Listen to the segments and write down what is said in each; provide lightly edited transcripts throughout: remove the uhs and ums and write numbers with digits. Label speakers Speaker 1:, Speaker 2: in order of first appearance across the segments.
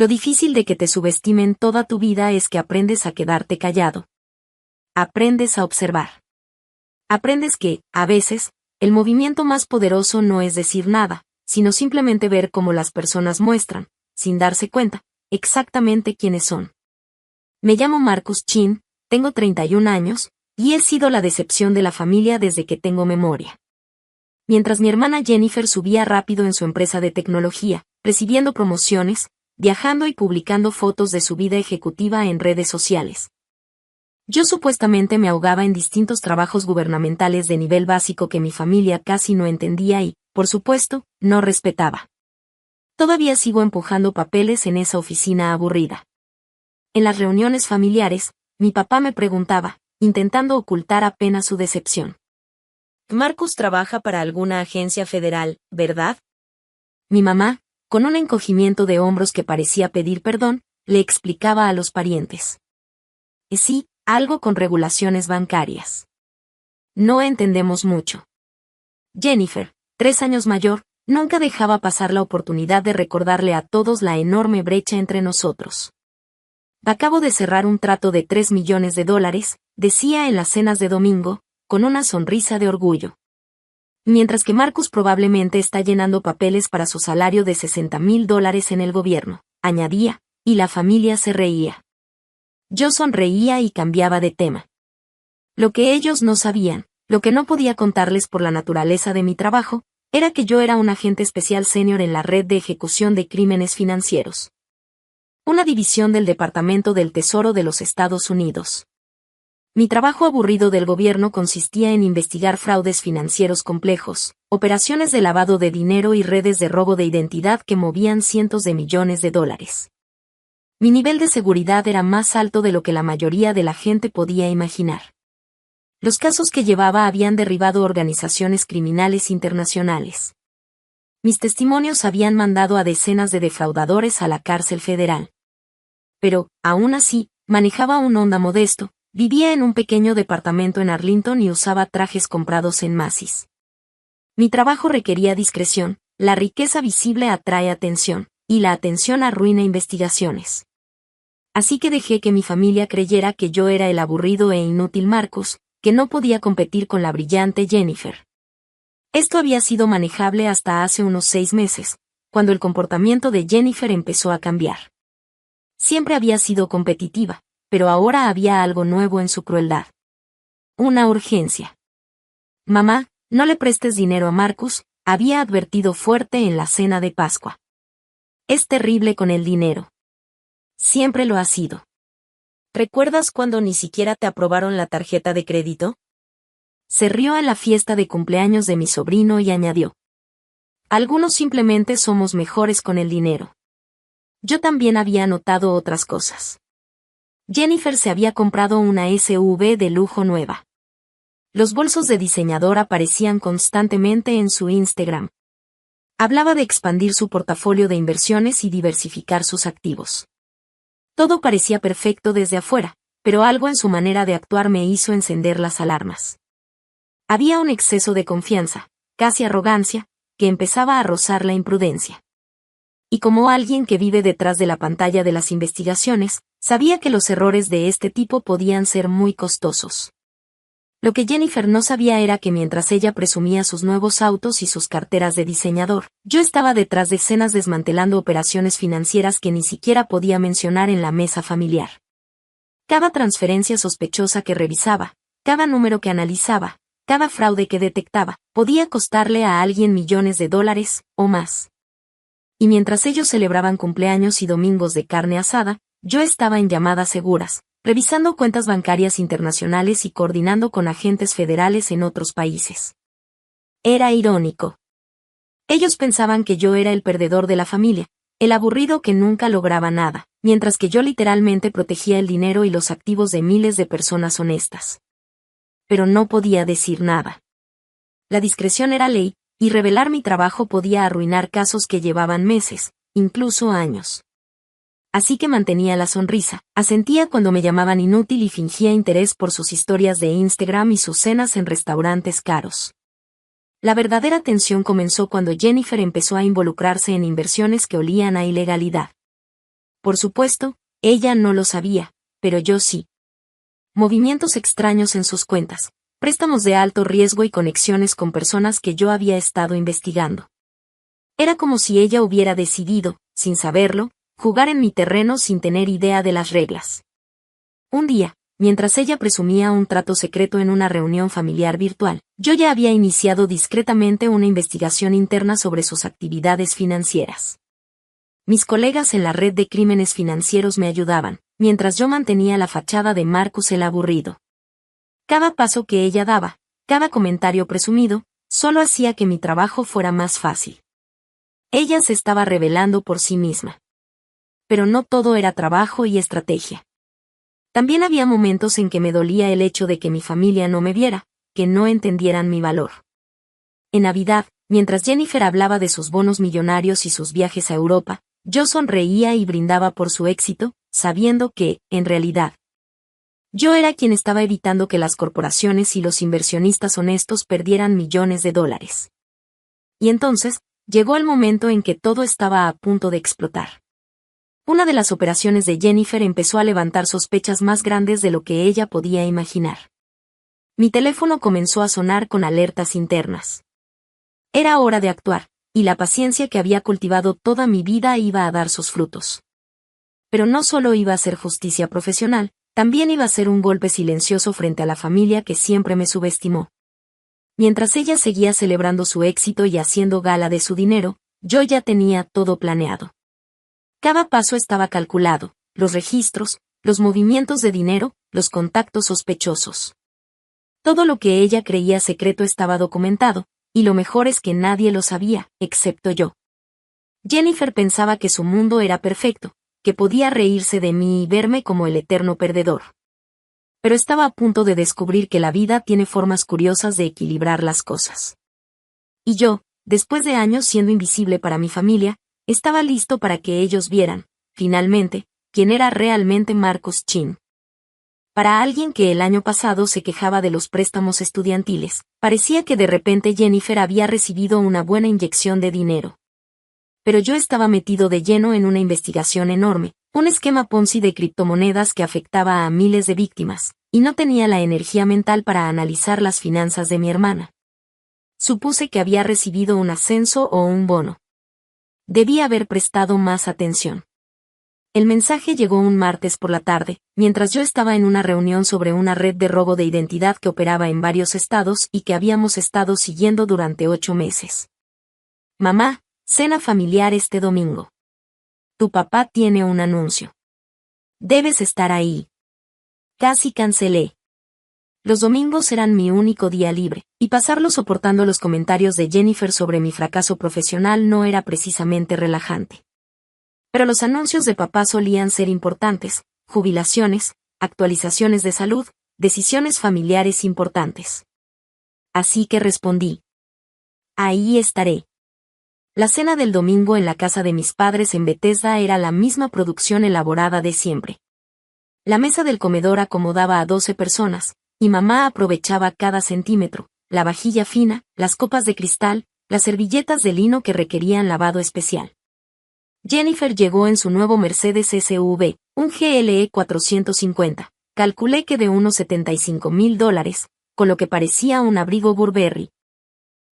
Speaker 1: Lo difícil de que te subestimen toda tu vida es que aprendes a quedarte callado. Aprendes a observar. Aprendes que, a veces, el movimiento más poderoso no es decir nada, sino simplemente ver cómo las personas muestran, sin darse cuenta, exactamente quiénes son. Me llamo Marcus Chin, tengo 31 años, y he sido la decepción de la familia desde que tengo memoria. Mientras mi hermana Jennifer subía rápido en su empresa de tecnología, recibiendo promociones, viajando y publicando fotos de su vida ejecutiva en redes sociales. Yo supuestamente me ahogaba en distintos trabajos gubernamentales de nivel básico que mi familia casi no entendía y, por supuesto, no respetaba. Todavía sigo empujando papeles en esa oficina aburrida. En las reuniones familiares, mi papá me preguntaba, intentando ocultar apenas su decepción. Marcus trabaja para alguna agencia federal, ¿verdad? Mi mamá, con un encogimiento de hombros que parecía pedir perdón, le explicaba a los parientes. Sí, algo con regulaciones bancarias. No entendemos mucho. Jennifer, 3 años mayor, nunca dejaba pasar la oportunidad de recordarle a todos la enorme brecha entre nosotros. Acabo de cerrar un trato de $3 millones, decía en las cenas de domingo, con una sonrisa de orgullo. Mientras que Marcus probablemente está llenando papeles para su salario de $60,000 en el gobierno, añadía, y la familia se reía. Yo sonreía y cambiaba de tema. Lo que ellos no sabían, lo que no podía contarles por la naturaleza de mi trabajo, era que yo era un agente especial senior en la red de ejecución de crímenes financieros. Una división del Departamento del Tesoro de los Estados Unidos. Mi trabajo aburrido del gobierno consistía en investigar fraudes financieros complejos, operaciones de lavado de dinero y redes de robo de identidad que movían cientos de millones de dólares. Mi nivel de seguridad era más alto de lo que la mayoría de la gente podía imaginar. Los casos que llevaba habían derribado organizaciones criminales internacionales. Mis testimonios habían mandado a decenas de defraudadores a la cárcel federal. Pero, aún así, manejaba un Honda modesto, vivía en un pequeño departamento en Arlington y usaba trajes comprados en Macy's. Mi trabajo requería discreción, la riqueza visible atrae atención, y la atención arruina investigaciones. Así que dejé que mi familia creyera que yo era el aburrido e inútil Marcus, que no podía competir con la brillante Jennifer. Esto había sido manejable hasta hace unos 6 meses, cuando el comportamiento de Jennifer empezó a cambiar. Siempre había sido competitiva, pero ahora había algo nuevo en su crueldad. Una urgencia. Mamá, no le prestes dinero a Marcus, había advertido fuerte en la cena de Pascua. Es terrible con el dinero. Siempre lo ha sido. ¿Recuerdas cuando ni siquiera te aprobaron la tarjeta de crédito? Se rió en la fiesta de cumpleaños de mi sobrino y añadió. Algunos simplemente somos mejores con el dinero. Yo también había notado otras cosas. Jennifer se había comprado una SUV de lujo nueva. Los bolsos de diseñador aparecían constantemente en su Instagram. Hablaba de expandir su portafolio de inversiones y diversificar sus activos. Todo parecía perfecto desde afuera, pero algo en su manera de actuar me hizo encender las alarmas. Había un exceso de confianza, casi arrogancia, que empezaba a rozar la imprudencia. Y como alguien que vive detrás de la pantalla de las investigaciones, sabía que los errores de este tipo podían ser muy costosos. Lo que Jennifer no sabía era que mientras ella presumía sus nuevos autos y sus carteras de diseñador, yo estaba detrás de escenas desmantelando operaciones financieras que ni siquiera podía mencionar en la mesa familiar. Cada transferencia sospechosa que revisaba, cada número que analizaba, cada fraude que detectaba, podía costarle a alguien millones de dólares, o más. Y mientras ellos celebraban cumpleaños y domingos de carne asada, yo estaba en llamadas seguras, revisando cuentas bancarias internacionales y coordinando con agentes federales en otros países. Era irónico. Ellos pensaban que yo era el perdedor de la familia, el aburrido que nunca lograba nada, mientras que yo literalmente protegía el dinero y los activos de miles de personas honestas. Pero no podía decir nada. La discreción era ley, y revelar mi trabajo podía arruinar casos que llevaban meses, incluso años. Así que mantenía la sonrisa, asentía cuando me llamaban inútil y fingía interés por sus historias de Instagram y sus cenas en restaurantes caros. La verdadera tensión comenzó cuando Jennifer empezó a involucrarse en inversiones que olían a ilegalidad. Por supuesto, ella no lo sabía, pero yo sí. Movimientos extraños en sus cuentas, préstamos de alto riesgo y conexiones con personas que yo había estado investigando. Era como si ella hubiera decidido, sin saberlo, jugar en mi terreno sin tener idea de las reglas. Un día, mientras ella presumía un trato secreto en una reunión familiar virtual, yo ya había iniciado discretamente una investigación interna sobre sus actividades financieras. Mis colegas en la red de crímenes financieros me ayudaban, mientras yo mantenía la fachada de Marcus el aburrido. Cada paso que ella daba, cada comentario presumido, solo hacía que mi trabajo fuera más fácil. Ella se estaba revelando por sí misma. Pero no todo era trabajo y estrategia. También había momentos en que me dolía el hecho de que mi familia no me viera, que no entendieran mi valor. En Navidad, mientras Jennifer hablaba de sus bonos millonarios y sus viajes a Europa, yo sonreía y brindaba por su éxito, sabiendo que, en realidad, yo era quien estaba evitando que las corporaciones y los inversionistas honestos perdieran millones de dólares. Y entonces, llegó el momento en que todo estaba a punto de explotar. Una de las operaciones de Jennifer empezó a levantar sospechas más grandes de lo que ella podía imaginar. Mi teléfono comenzó a sonar con alertas internas. Era hora de actuar, y la paciencia que había cultivado toda mi vida iba a dar sus frutos. Pero no solo iba a ser justicia profesional, también iba a ser un golpe silencioso frente a la familia que siempre me subestimó. Mientras ella seguía celebrando su éxito y haciendo gala de su dinero, yo ya tenía todo planeado. Cada paso estaba calculado, los registros, los movimientos de dinero, los contactos sospechosos. Todo lo que ella creía secreto estaba documentado, y lo mejor es que nadie lo sabía, excepto yo. Jennifer pensaba que su mundo era perfecto, que podía reírse de mí y verme como el eterno perdedor. Pero estaba a punto de descubrir que la vida tiene formas curiosas de equilibrar las cosas. Y yo, después de años siendo invisible para mi familia, estaba listo para que ellos vieran, finalmente, quién era realmente Marcus Chin. Para alguien que el año pasado se quejaba de los préstamos estudiantiles, parecía que de repente Jennifer había recibido una buena inyección de dinero. Pero yo estaba metido de lleno en una investigación enorme, un esquema Ponzi de criptomonedas que afectaba a miles de víctimas, y no tenía la energía mental para analizar las finanzas de mi hermana. Supuse que había recibido un ascenso o un bono. Debí haber prestado más atención. El mensaje llegó un martes por la tarde, mientras yo estaba en una reunión sobre una red de robo de identidad que operaba en varios estados y que habíamos estado siguiendo durante 8 meses. Mamá, cena familiar este domingo. Tu papá tiene un anuncio. Debes estar ahí. Casi cancelé. Los domingos eran mi único día libre, y pasarlo soportando los comentarios de Jennifer sobre mi fracaso profesional no era precisamente relajante. Pero los anuncios de papá solían ser importantes, jubilaciones, actualizaciones de salud, decisiones familiares importantes. Así que respondí. Ahí estaré. La cena del domingo en la casa de mis padres en Bethesda era la misma producción elaborada de siempre. La mesa del comedor acomodaba a 12 personas, y mamá aprovechaba cada centímetro, la vajilla fina, las copas de cristal, las servilletas de lino que requerían lavado especial. Jennifer llegó en su nuevo Mercedes SUV, un GLE 450, calculé que de unos $75,000, con lo que parecía un abrigo Burberry.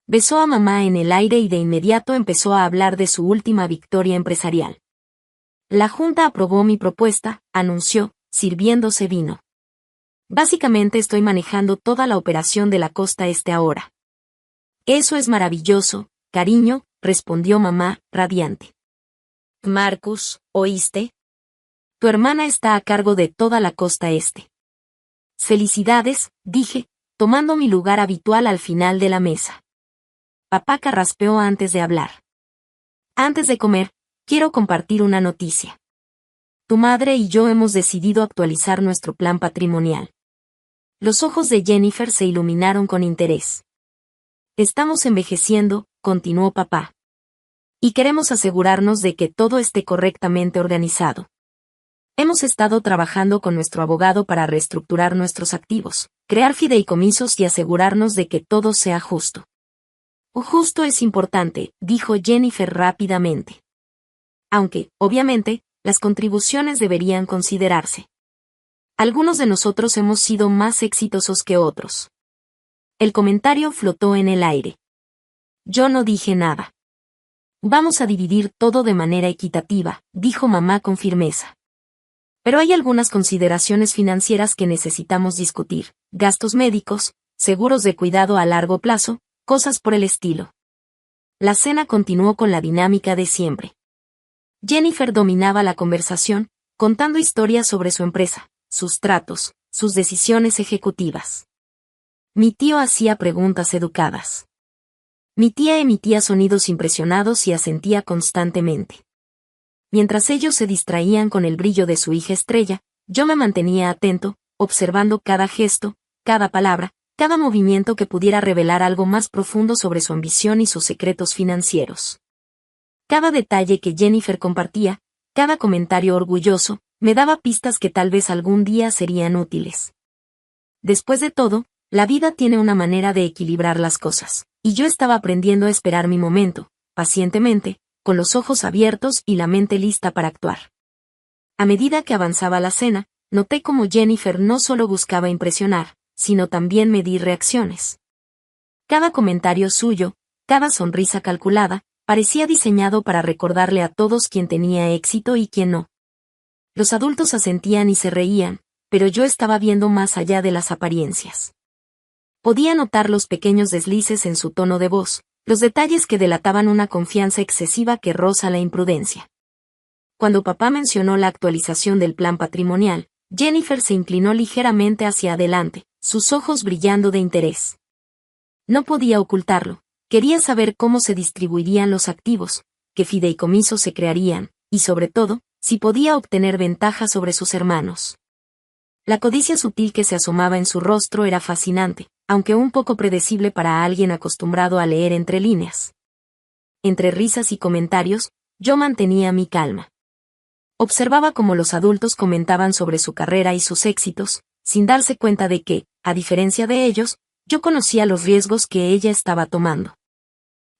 Speaker 1: Besó a mamá en el aire y de inmediato empezó a hablar de su última victoria empresarial. La junta aprobó mi propuesta, anunció, sirviéndose vino. Básicamente estoy manejando toda la operación de la costa este ahora. Eso es maravilloso, cariño, respondió mamá, radiante. Marcus, ¿oíste? Tu hermana está a cargo de toda la costa este. Felicidades, dije, tomando mi lugar habitual al final de la mesa. Papá carraspeó antes de hablar. Antes de comer, quiero compartir una noticia. Tu madre y yo hemos decidido actualizar nuestro plan patrimonial. Los ojos de Jennifer se iluminaron con interés. Estamos envejeciendo, continuó papá. Y queremos asegurarnos de que todo esté correctamente organizado. Hemos estado trabajando con nuestro abogado para reestructurar nuestros activos, crear fideicomisos y asegurarnos de que todo sea justo. Justo es importante, dijo Jennifer rápidamente. Aunque, obviamente, las contribuciones deberían considerarse. Algunos de nosotros hemos sido más exitosos que otros. El comentario flotó en el aire. Yo no dije nada. Vamos a dividir todo de manera equitativa, dijo mamá con firmeza. Pero hay algunas consideraciones financieras que necesitamos discutir: gastos médicos, seguros de cuidado a largo plazo, cosas por el estilo. La cena continuó con la dinámica de siempre. Jennifer dominaba la conversación, contando historias sobre su empresa, sus tratos, sus decisiones ejecutivas. Mi tío hacía preguntas educadas. Mi tía emitía sonidos impresionados y asentía constantemente. Mientras ellos se distraían con el brillo de su hija estrella, yo me mantenía atento, observando cada gesto, cada palabra, cada movimiento que pudiera revelar algo más profundo sobre su ambición y sus secretos financieros. Cada detalle que Jennifer compartía, cada comentario orgulloso, me daba pistas que tal vez algún día serían útiles. Después de todo, la vida tiene una manera de equilibrar las cosas, y yo estaba aprendiendo a esperar mi momento, pacientemente, con los ojos abiertos y la mente lista para actuar. A medida que avanzaba la cena, noté cómo Jennifer no solo buscaba impresionar, sino también medir reacciones. Cada comentario suyo, cada sonrisa calculada, parecía diseñado para recordarle a todos quién tenía éxito y quién no. Los adultos asentían y se reían, pero yo estaba viendo más allá de las apariencias. Podía notar los pequeños deslices en su tono de voz, los detalles que delataban una confianza excesiva que roza la imprudencia. Cuando papá mencionó la actualización del plan patrimonial, Jennifer se inclinó ligeramente hacia adelante, sus ojos brillando de interés. No podía ocultarlo. Quería saber cómo se distribuirían los activos, qué fideicomisos se crearían, y sobre todo, si podía obtener ventaja sobre sus hermanos. La codicia sutil que se asomaba en su rostro era fascinante, aunque un poco predecible para alguien acostumbrado a leer entre líneas. Entre risas y comentarios, yo mantenía mi calma. Observaba cómo los adultos comentaban sobre su carrera y sus éxitos, sin darse cuenta de que, a diferencia de ellos, yo conocía los riesgos que ella estaba tomando.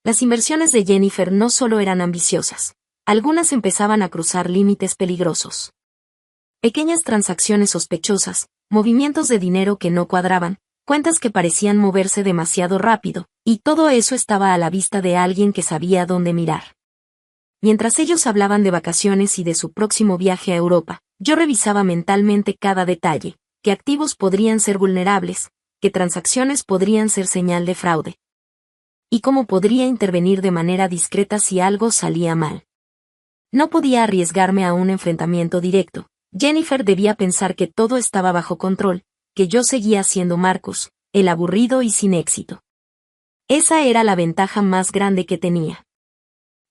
Speaker 1: Las inversiones de Jennifer no solo eran ambiciosas, algunas empezaban a cruzar límites peligrosos. Pequeñas transacciones sospechosas, movimientos de dinero que no cuadraban, cuentas que parecían moverse demasiado rápido, y todo eso estaba a la vista de alguien que sabía dónde mirar. Mientras ellos hablaban de vacaciones y de su próximo viaje a Europa, yo revisaba mentalmente cada detalle: qué activos podrían ser vulnerables, qué transacciones podrían ser señal de fraude, y cómo podría intervenir de manera discreta si algo salía mal. No podía arriesgarme a un enfrentamiento directo. Jennifer debía pensar que todo estaba bajo control, que yo seguía siendo Marcus, el aburrido y sin éxito. Esa era la ventaja más grande que tenía.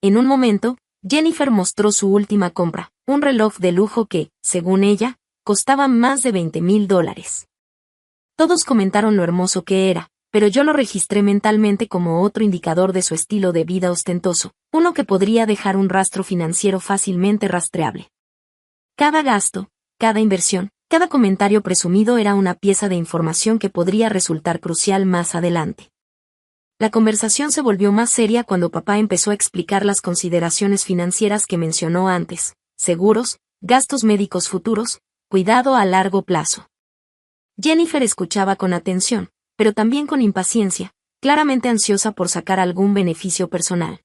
Speaker 1: En un momento, Jennifer mostró su última compra, un reloj de lujo que, según ella, costaba más de $20,000. Todos comentaron lo hermoso que era, pero yo lo registré mentalmente como otro indicador de su estilo de vida ostentoso, uno que podría dejar un rastro financiero fácilmente rastreable. Cada gasto, cada inversión, cada comentario presumido era una pieza de información que podría resultar crucial más adelante. La conversación se volvió más seria cuando papá empezó a explicar las consideraciones financieras que mencionó antes: seguros, gastos médicos futuros, cuidado a largo plazo. Jennifer escuchaba con atención, pero también con impaciencia, claramente ansiosa por sacar algún beneficio personal.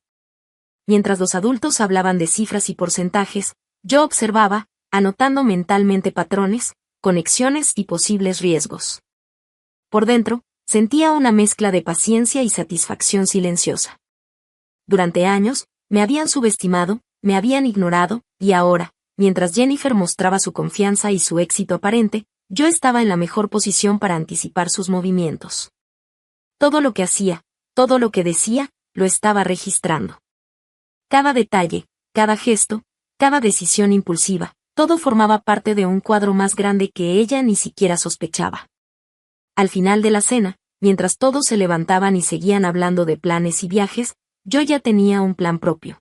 Speaker 1: Mientras los adultos hablaban de cifras y porcentajes, yo observaba, anotando mentalmente patrones, conexiones y posibles riesgos. Por dentro, sentía una mezcla de paciencia y satisfacción silenciosa. Durante años, me habían subestimado, me habían ignorado, y ahora, mientras Jennifer mostraba su confianza y su éxito aparente, yo estaba en la mejor posición para anticipar sus movimientos. Todo lo que hacía, todo lo que decía, lo estaba registrando. Cada detalle, cada gesto, cada decisión impulsiva, todo formaba parte de un cuadro más grande que ella ni siquiera sospechaba. Al final de la cena, mientras todos se levantaban y seguían hablando de planes y viajes, yo ya tenía un plan propio.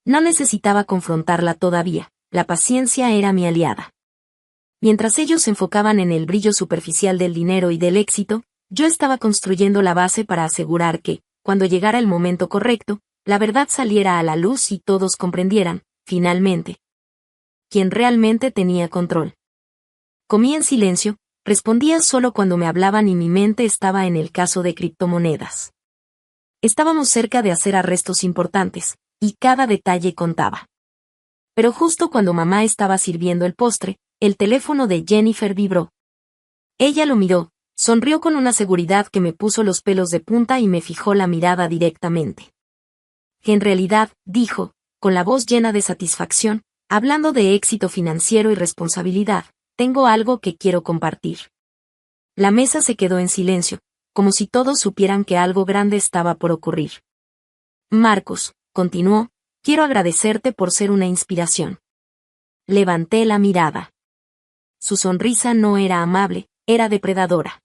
Speaker 1: No necesitaba confrontarla todavía, la paciencia era mi aliada. Mientras ellos se enfocaban en el brillo superficial del dinero y del éxito, yo estaba construyendo la base para asegurar que, cuando llegara el momento correcto, la verdad saliera a la luz y todos comprendieran, finalmente, quien realmente tenía control. Comí en silencio, respondía solo cuando me hablaban y mi mente estaba en el caso de criptomonedas. Estábamos cerca de hacer arrestos importantes, y cada detalle contaba. Pero justo cuando mamá estaba sirviendo el postre, el teléfono de Jennifer vibró. Ella lo miró, sonrió con una seguridad que me puso los pelos de punta y me fijó la mirada directamente. En realidad, dijo, con la voz llena de satisfacción, hablando de éxito financiero y responsabilidad, tengo algo que quiero compartir. La mesa se quedó en silencio, como si todos supieran que algo grande estaba por ocurrir. Marcos, continuó, quiero agradecerte por ser una inspiración. Levanté la mirada. Su sonrisa no era amable, era depredadora.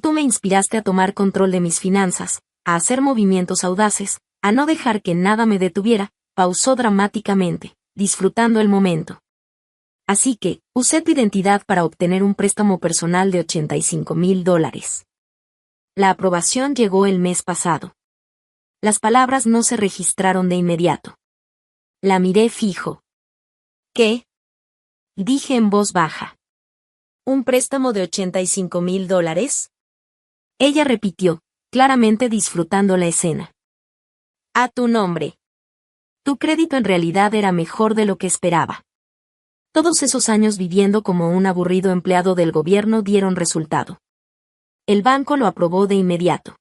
Speaker 1: Tú me inspiraste a tomar control de mis finanzas, a hacer movimientos audaces, a no dejar que nada me detuviera, pausó dramáticamente, disfrutando el momento. Así que, usé tu identidad para obtener un préstamo personal de $85,000. La aprobación llegó el mes pasado. Las palabras no se registraron de inmediato. La miré fijo. ¿Qué? Dije en voz baja. ¿Un préstamo de $85,000? Ella repitió, claramente disfrutando la escena. A tu nombre. Tu crédito en realidad era mejor de lo que esperaba. Todos esos años viviendo como un aburrido empleado del gobierno dieron resultado. El banco lo aprobó de inmediato.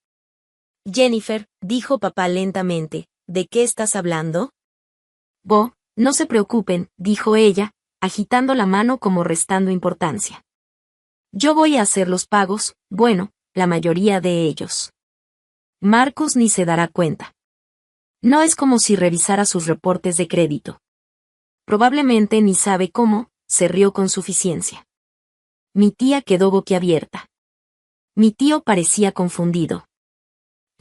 Speaker 1: Jennifer, dijo papá lentamente, ¿de qué estás hablando? No se preocupen, dijo ella, agitando la mano como restando importancia. Yo voy a hacer los pagos, bueno, la mayoría de ellos. Marcos ni se dará cuenta. No es como si revisara sus reportes de crédito. Probablemente ni sabe cómo, se rió con suficiencia. Mi tía quedó boquiabierta. Mi tío parecía confundido.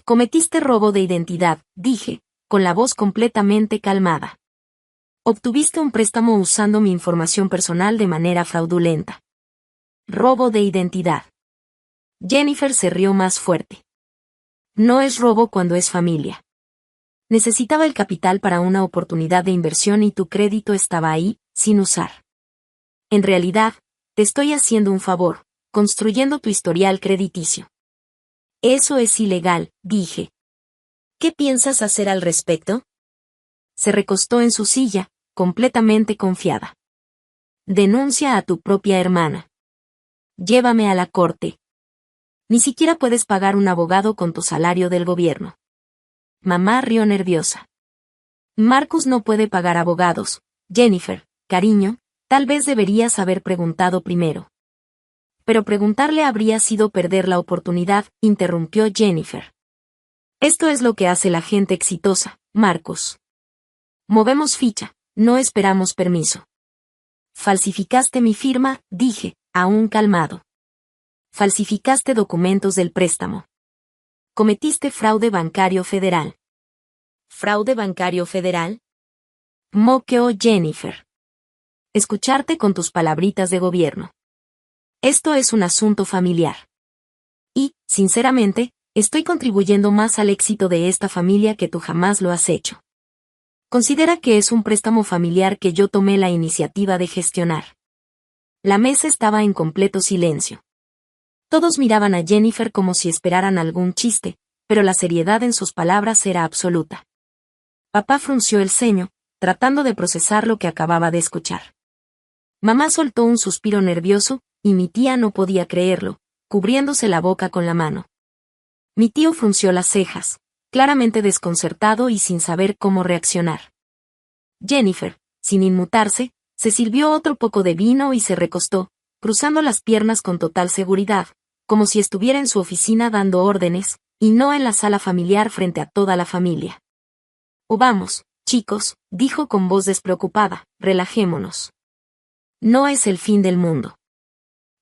Speaker 1: Cometiste robo de identidad, dije, con la voz completamente calmada. Obtuviste un préstamo usando mi información personal de manera fraudulenta. Robo de identidad. Jennifer se rió más fuerte. No es robo cuando es familia. Necesitaba el capital para una oportunidad de inversión y tu crédito estaba ahí, sin usar. En realidad, te estoy haciendo un favor, construyendo tu historial crediticio. Eso es ilegal, dije. ¿Qué piensas hacer al respecto? Se recostó en su silla, completamente confiada. Denuncia a tu propia hermana. Llévame a la corte. Ni siquiera puedes pagar un abogado con tu salario del gobierno. Mamá rió nerviosa. Marcus no puede pagar abogados. Jennifer, cariño, tal vez deberías haber preguntado primero. Pero preguntarle habría sido perder la oportunidad, interrumpió Jennifer. Esto es lo que hace la gente exitosa, Marcus. Movemos ficha, no esperamos permiso. Falsificaste mi firma, dije, aún calmado. Falsificaste documentos del préstamo. Cometiste fraude bancario federal. ¿Fraude bancario federal? Moqueó Jennifer. Escucharte con tus palabritas de gobierno. Esto es un asunto familiar. Y, sinceramente, estoy contribuyendo más al éxito de esta familia que tú jamás lo has hecho. Considera que es un préstamo familiar que yo tomé la iniciativa de gestionar. La mesa estaba en completo silencio. Todos miraban a Jennifer como si esperaran algún chiste, pero la seriedad en sus palabras era absoluta. Papá frunció el ceño, tratando de procesar lo que acababa de escuchar. Mamá soltó un suspiro nervioso, y mi tía no podía creerlo, cubriéndose la boca con la mano. Mi tío frunció las cejas, claramente desconcertado y sin saber cómo reaccionar. Jennifer, sin inmutarse, se sirvió otro poco de vino y se recostó, cruzando las piernas con total seguridad, como si estuviera en su oficina dando órdenes, y no en la sala familiar frente a toda la familia. Vamos, chicos, dijo con voz despreocupada, relajémonos. No es el fin del mundo.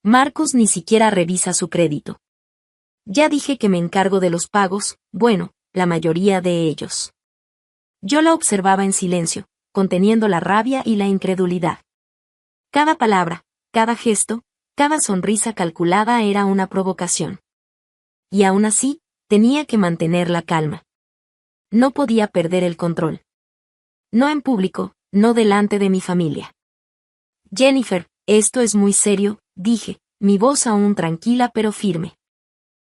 Speaker 1: Marcus ni siquiera revisa su crédito. Ya dije que me encargo de los pagos, bueno, la mayoría de ellos. Yo la observaba en silencio, conteniendo la rabia y la incredulidad. Cada palabra, cada gesto, cada sonrisa calculada era una provocación. Y aún así, tenía que mantener la calma. No podía perder el control. No en público, no delante de mi familia. Jennifer, esto es muy serio, dije, mi voz aún tranquila pero firme.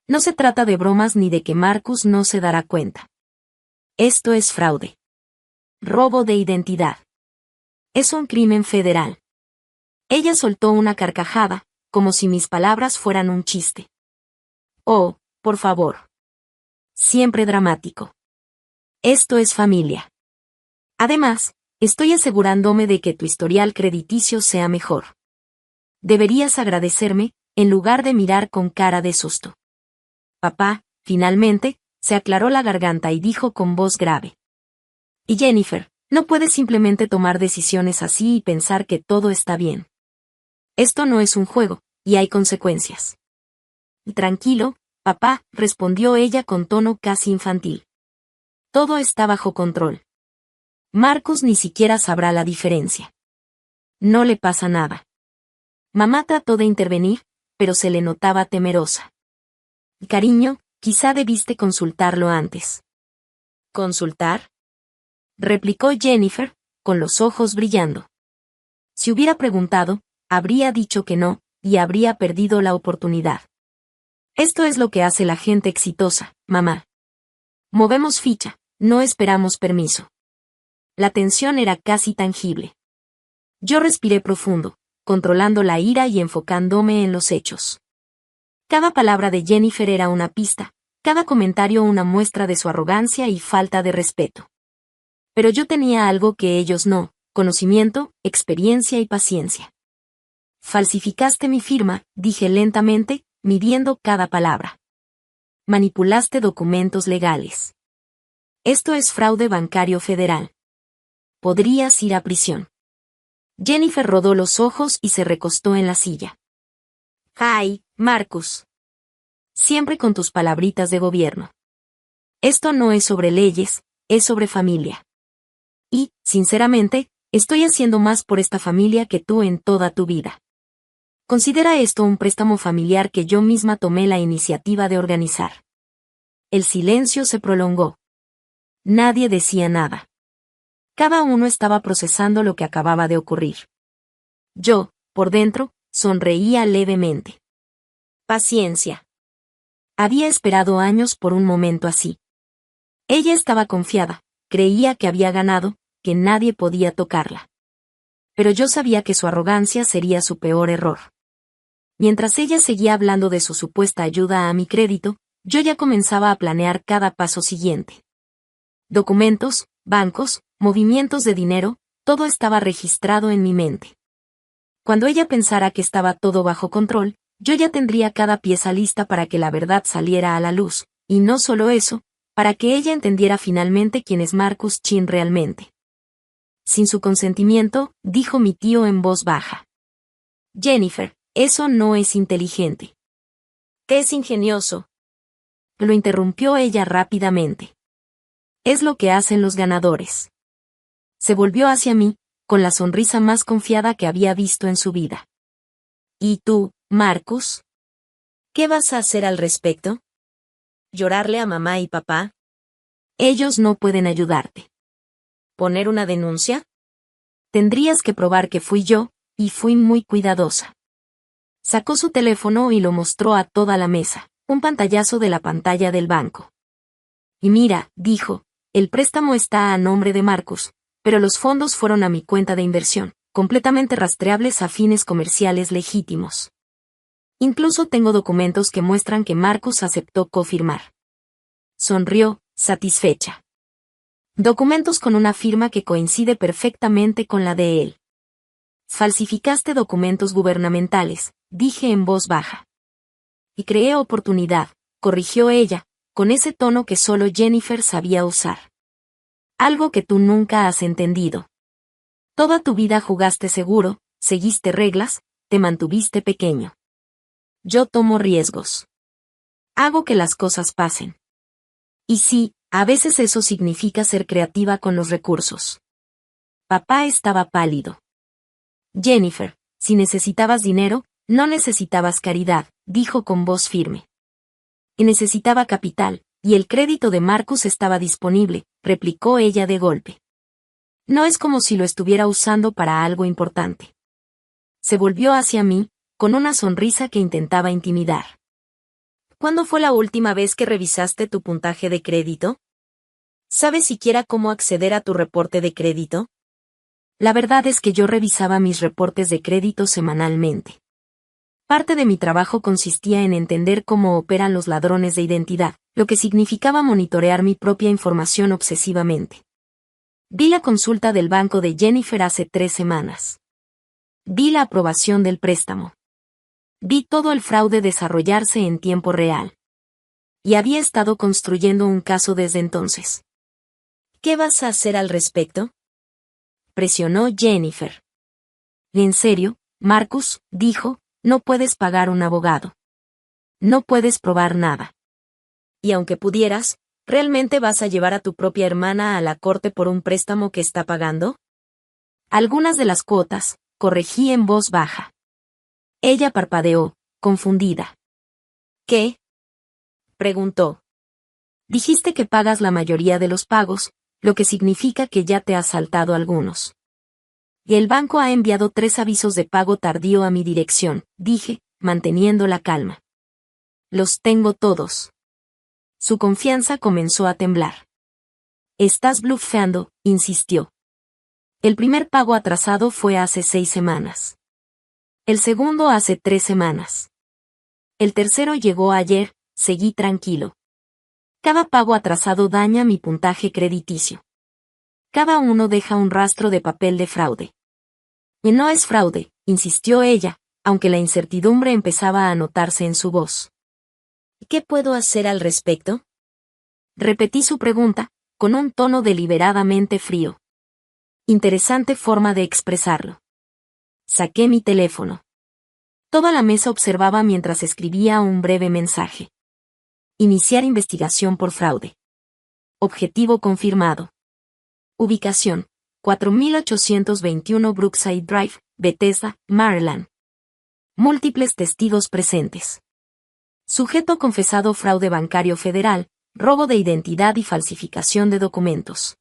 Speaker 1: No se trata de bromas ni de que Marcus no se dará cuenta. Esto es fraude. Robo de identidad. Es un crimen federal. Ella soltó una carcajada, como si mis palabras fueran un chiste. Oh, por favor. Siempre dramático. Esto es familia. Además, estoy asegurándome de que tu historial crediticio sea mejor. Deberías agradecerme, en lugar de mirar con cara de susto. Papá, finalmente, se aclaró la garganta y dijo con voz grave. Y Jennifer, no puedes simplemente tomar decisiones así y pensar que todo está bien. Esto no es un juego, y hay consecuencias. Tranquilo, papá, respondió ella con tono casi infantil. Todo está bajo control. Marcus ni siquiera sabrá la diferencia. No le pasa nada. Mamá trató de intervenir, pero se le notaba temerosa. Cariño, quizá debiste consultarlo antes. ¿Consultar? Replicó Jennifer, con los ojos brillando. Si hubiera preguntado, habría dicho que no, y habría perdido la oportunidad. Esto es lo que hace la gente exitosa, mamá. Movemos ficha, no esperamos permiso. La tensión era casi tangible. Yo respiré profundo, controlando la ira y enfocándome en los hechos. Cada palabra de Jennifer era una pista, cada comentario una muestra de su arrogancia y falta de respeto. Pero yo tenía algo que ellos no, conocimiento, experiencia y paciencia. Falsificaste mi firma, dije lentamente, midiendo cada palabra. Manipulaste documentos legales. Esto es fraude bancario federal. Podrías ir a prisión. Jennifer rodó los ojos y se recostó en la silla. ¡Ay, Marcus! Siempre con tus palabritas de gobierno. Esto no es sobre leyes, es sobre familia. Y, sinceramente, estoy haciendo más por esta familia que tú en toda tu vida. Considera esto un préstamo familiar que yo misma tomé la iniciativa de organizar. El silencio se prolongó. Nadie decía nada. Cada uno estaba procesando lo que acababa de ocurrir. Yo, por dentro, sonreía levemente. Paciencia. Había esperado años por un momento así. Ella estaba confiada, creía que había ganado, que nadie podía tocarla. Pero yo sabía que su arrogancia sería su peor error. Mientras ella seguía hablando de su supuesta ayuda a mi crédito, yo ya comenzaba a planear cada paso siguiente. Documentos, bancos, movimientos de dinero, todo estaba registrado en mi mente. Cuando ella pensara que estaba todo bajo control, yo ya tendría cada pieza lista para que la verdad saliera a la luz, y no solo eso, para que ella entendiera finalmente quién es Marcus Chin realmente. Sin su consentimiento, dijo mi tío en voz baja. Jennifer, eso no es inteligente. ¿Qué es ingenioso? Lo interrumpió ella rápidamente. Es lo que hacen los ganadores. Se volvió hacia mí, con la sonrisa más confiada que había visto en su vida. ¿Y tú, Marcus? ¿Qué vas a hacer al respecto? ¿Llorarle a mamá y papá? Ellos no pueden ayudarte. ¿Poner una denuncia? Tendrías que probar que fui yo, y fui muy cuidadosa. Sacó su teléfono y lo mostró a toda la mesa, un pantallazo de la pantalla del banco. Y mira, dijo, el préstamo está a nombre de Marcus, pero los fondos fueron a mi cuenta de inversión, completamente rastreables a fines comerciales legítimos. Incluso tengo documentos que muestran que Marcus aceptó cofirmar. Sonrió, satisfecha. Documentos con una firma que coincide perfectamente con la de él. Falsificaste documentos gubernamentales, dije en voz baja. Y creé oportunidad, corrigió ella, con ese tono que solo Jennifer sabía usar. Algo que tú nunca has entendido. Toda tu vida jugaste seguro, seguiste reglas, te mantuviste pequeño. Yo tomo riesgos. Hago que las cosas pasen. Y sí, a veces eso significa ser creativa con los recursos. Papá estaba pálido. Jennifer, si necesitabas dinero, no necesitabas caridad, dijo con voz firme. Y necesitaba capital, y el crédito de Marcus estaba disponible, replicó ella de golpe. No es como si lo estuviera usando para algo importante. se volvió hacia mí, con una sonrisa que intentaba intimidar. ¿Cuándo fue la última vez que revisaste tu puntaje de crédito? ¿Sabes siquiera cómo acceder a tu reporte de crédito? La verdad es que yo revisaba mis reportes de crédito semanalmente. Parte de mi trabajo consistía en entender cómo operan los ladrones de identidad, lo que significaba monitorear mi propia información obsesivamente. Vi la consulta del banco de Jennifer hace 3 semanas. Vi la aprobación del préstamo. Vi todo el fraude desarrollarse en tiempo real. Y había estado construyendo un caso desde entonces. ¿Qué vas a hacer al respecto?, presionó Jennifer. En serio, Marcus, dijo, no puedes pagar un abogado. No puedes probar nada. Y aunque pudieras, ¿realmente vas a llevar a tu propia hermana a la corte por un préstamo que está pagando? Algunas de las cuotas, corregí en voz baja. Ella parpadeó, confundida. ¿Qué?, preguntó. Dijiste que pagas la mayoría de los pagos, lo que significa que ya te has saltado algunos. Y el banco ha enviado 3 avisos de pago tardío a mi dirección, dije, manteniendo la calma. Los tengo todos. Su confianza comenzó a temblar. Estás blufeando, insistió. El primer pago atrasado fue hace 6 semanas. El segundo hace 3 semanas. El tercero llegó ayer, seguí tranquilo. Cada pago atrasado daña mi puntaje crediticio. Cada uno deja un rastro de papel de fraude. Y no es fraude, insistió ella, aunque la incertidumbre empezaba a notarse en su voz. ¿Qué puedo hacer al respecto?, repetí su pregunta, con un tono deliberadamente frío. Interesante forma de expresarlo. Saqué mi teléfono. Toda la mesa observaba mientras escribía un breve mensaje. Iniciar investigación por fraude. Objetivo confirmado. Ubicación: 4821 Brookside Drive, Bethesda, Maryland. Múltiples testigos presentes. Sujeto confesado: fraude bancario federal, robo de identidad y falsificación de documentos.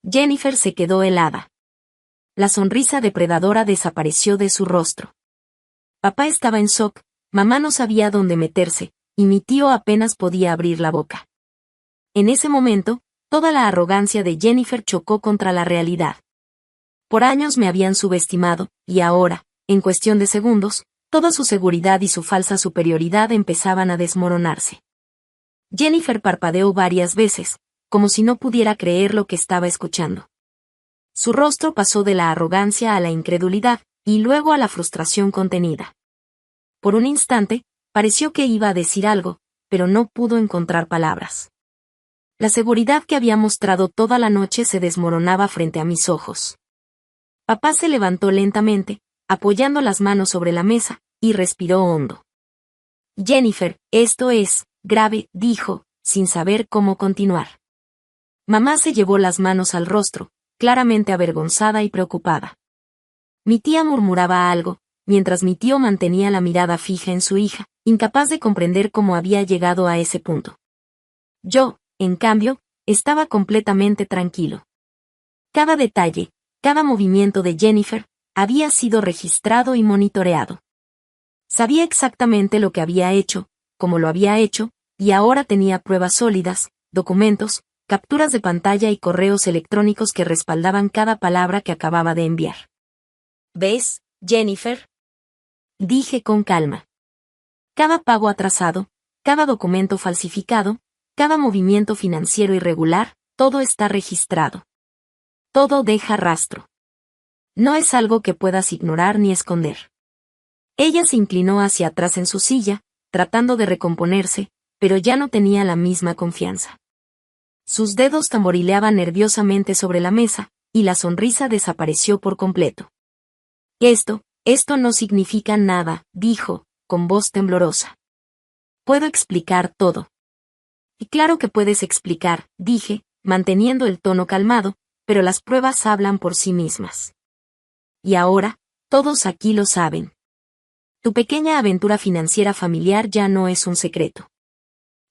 Speaker 1: Jennifer se quedó helada. La sonrisa depredadora desapareció de su rostro. Papá estaba en shock, mamá no sabía dónde meterse, y mi tío apenas podía abrir la boca. En ese momento, toda la arrogancia de Jennifer chocó contra la realidad. Por años me habían subestimado, y ahora, en cuestión de segundos, toda su seguridad y su falsa superioridad empezaban a desmoronarse. Jennifer parpadeó varias veces, como si no pudiera creer lo que estaba escuchando. Su rostro pasó de la arrogancia a la incredulidad, y luego a la frustración contenida. Por un instante, pareció que iba a decir algo, pero no pudo encontrar palabras. La seguridad que había mostrado toda la noche se desmoronaba frente a mis ojos. Papá se levantó lentamente, apoyando las manos sobre la mesa, y respiró hondo. Jennifer, esto es grave, dijo, sin saber cómo continuar. Mamá se llevó las manos al rostro, claramente avergonzada y preocupada. Mi tía murmuraba algo, mientras mi tío mantenía la mirada fija en su hija, incapaz de comprender cómo había llegado a ese punto. Yo, en cambio, estaba completamente tranquilo. Cada detalle, cada movimiento de Jennifer, había sido registrado y monitoreado. Sabía exactamente lo que había hecho, cómo lo había hecho, y ahora tenía pruebas sólidas, documentos, capturas de pantalla y correos electrónicos que respaldaban cada palabra que acababa de enviar. ¿Ves, Jennifer?, dije con calma. Cada pago atrasado, cada documento falsificado, cada movimiento financiero irregular, todo está registrado. Todo deja rastro. No es algo que puedas ignorar ni esconder. Ella se inclinó hacia atrás en su silla, tratando de recomponerse, pero ya no tenía la misma confianza. Sus dedos tamborileaban nerviosamente sobre la mesa, y la sonrisa desapareció por completo. Esto no significa nada, dijo, con voz temblorosa. Puedo explicar todo. Y claro que puedes explicar, dije, manteniendo el tono calmado, pero las pruebas hablan por sí mismas. Y ahora, todos aquí lo saben. Tu pequeña aventura financiera familiar ya no es un secreto.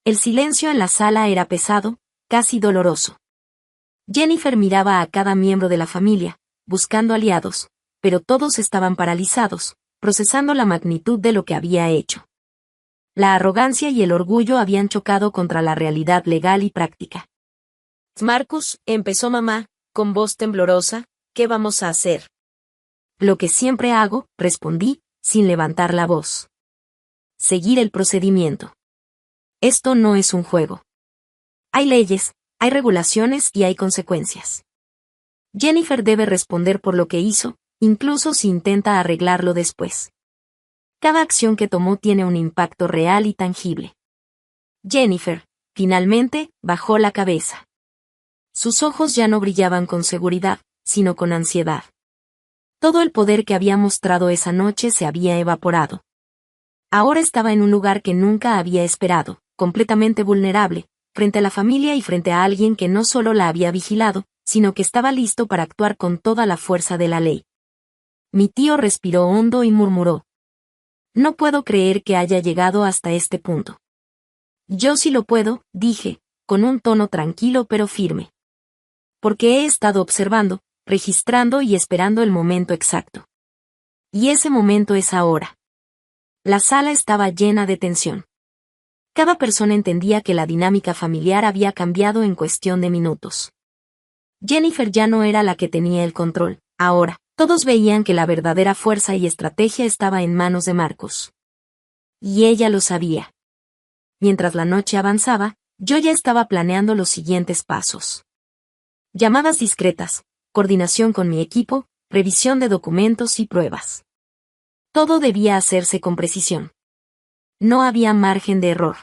Speaker 1: El silencio en la sala era pesado, casi doloroso. Jennifer miraba a cada miembro de la familia, buscando aliados, pero todos estaban paralizados, procesando la magnitud de lo que había hecho. La arrogancia y el orgullo habían chocado contra la realidad legal y práctica.
Speaker 2: Marcus, empezó mamá, con voz temblorosa, ¿qué vamos a hacer?
Speaker 1: Lo que siempre hago, respondí, sin levantar la voz. Seguir el procedimiento. Esto no es un juego. Hay leyes, hay regulaciones y hay consecuencias. Jennifer debe responder por lo que hizo, incluso si intenta arreglarlo después. Cada acción que tomó tiene un impacto real y tangible. Jennifer, finalmente, bajó la cabeza. Sus ojos ya no brillaban con seguridad, sino con ansiedad. Todo el poder que había mostrado esa noche se había evaporado. Ahora estaba en un lugar que nunca había esperado, completamente vulnerable, frente a la familia y frente a alguien que no solo la había vigilado, sino que estaba listo para actuar con toda la fuerza de la ley. Mi tío respiró hondo y murmuró: «No puedo creer que haya llegado hasta este punto». «Yo sí lo puedo», dije, con un tono tranquilo pero firme. Porque he estado observando, registrando y esperando el momento exacto. Y ese momento es ahora. La sala estaba llena de tensión. Cada persona entendía que la dinámica familiar había cambiado en cuestión de minutos. Jennifer ya no era la que tenía el control. Ahora, todos veían que la verdadera fuerza y estrategia estaba en manos de Marcus. Y ella lo sabía. Mientras la noche avanzaba, yo ya estaba planeando los siguientes pasos. Llamadas discretas, coordinación con mi equipo, revisión de documentos y pruebas. Todo debía hacerse con precisión. No había margen de error.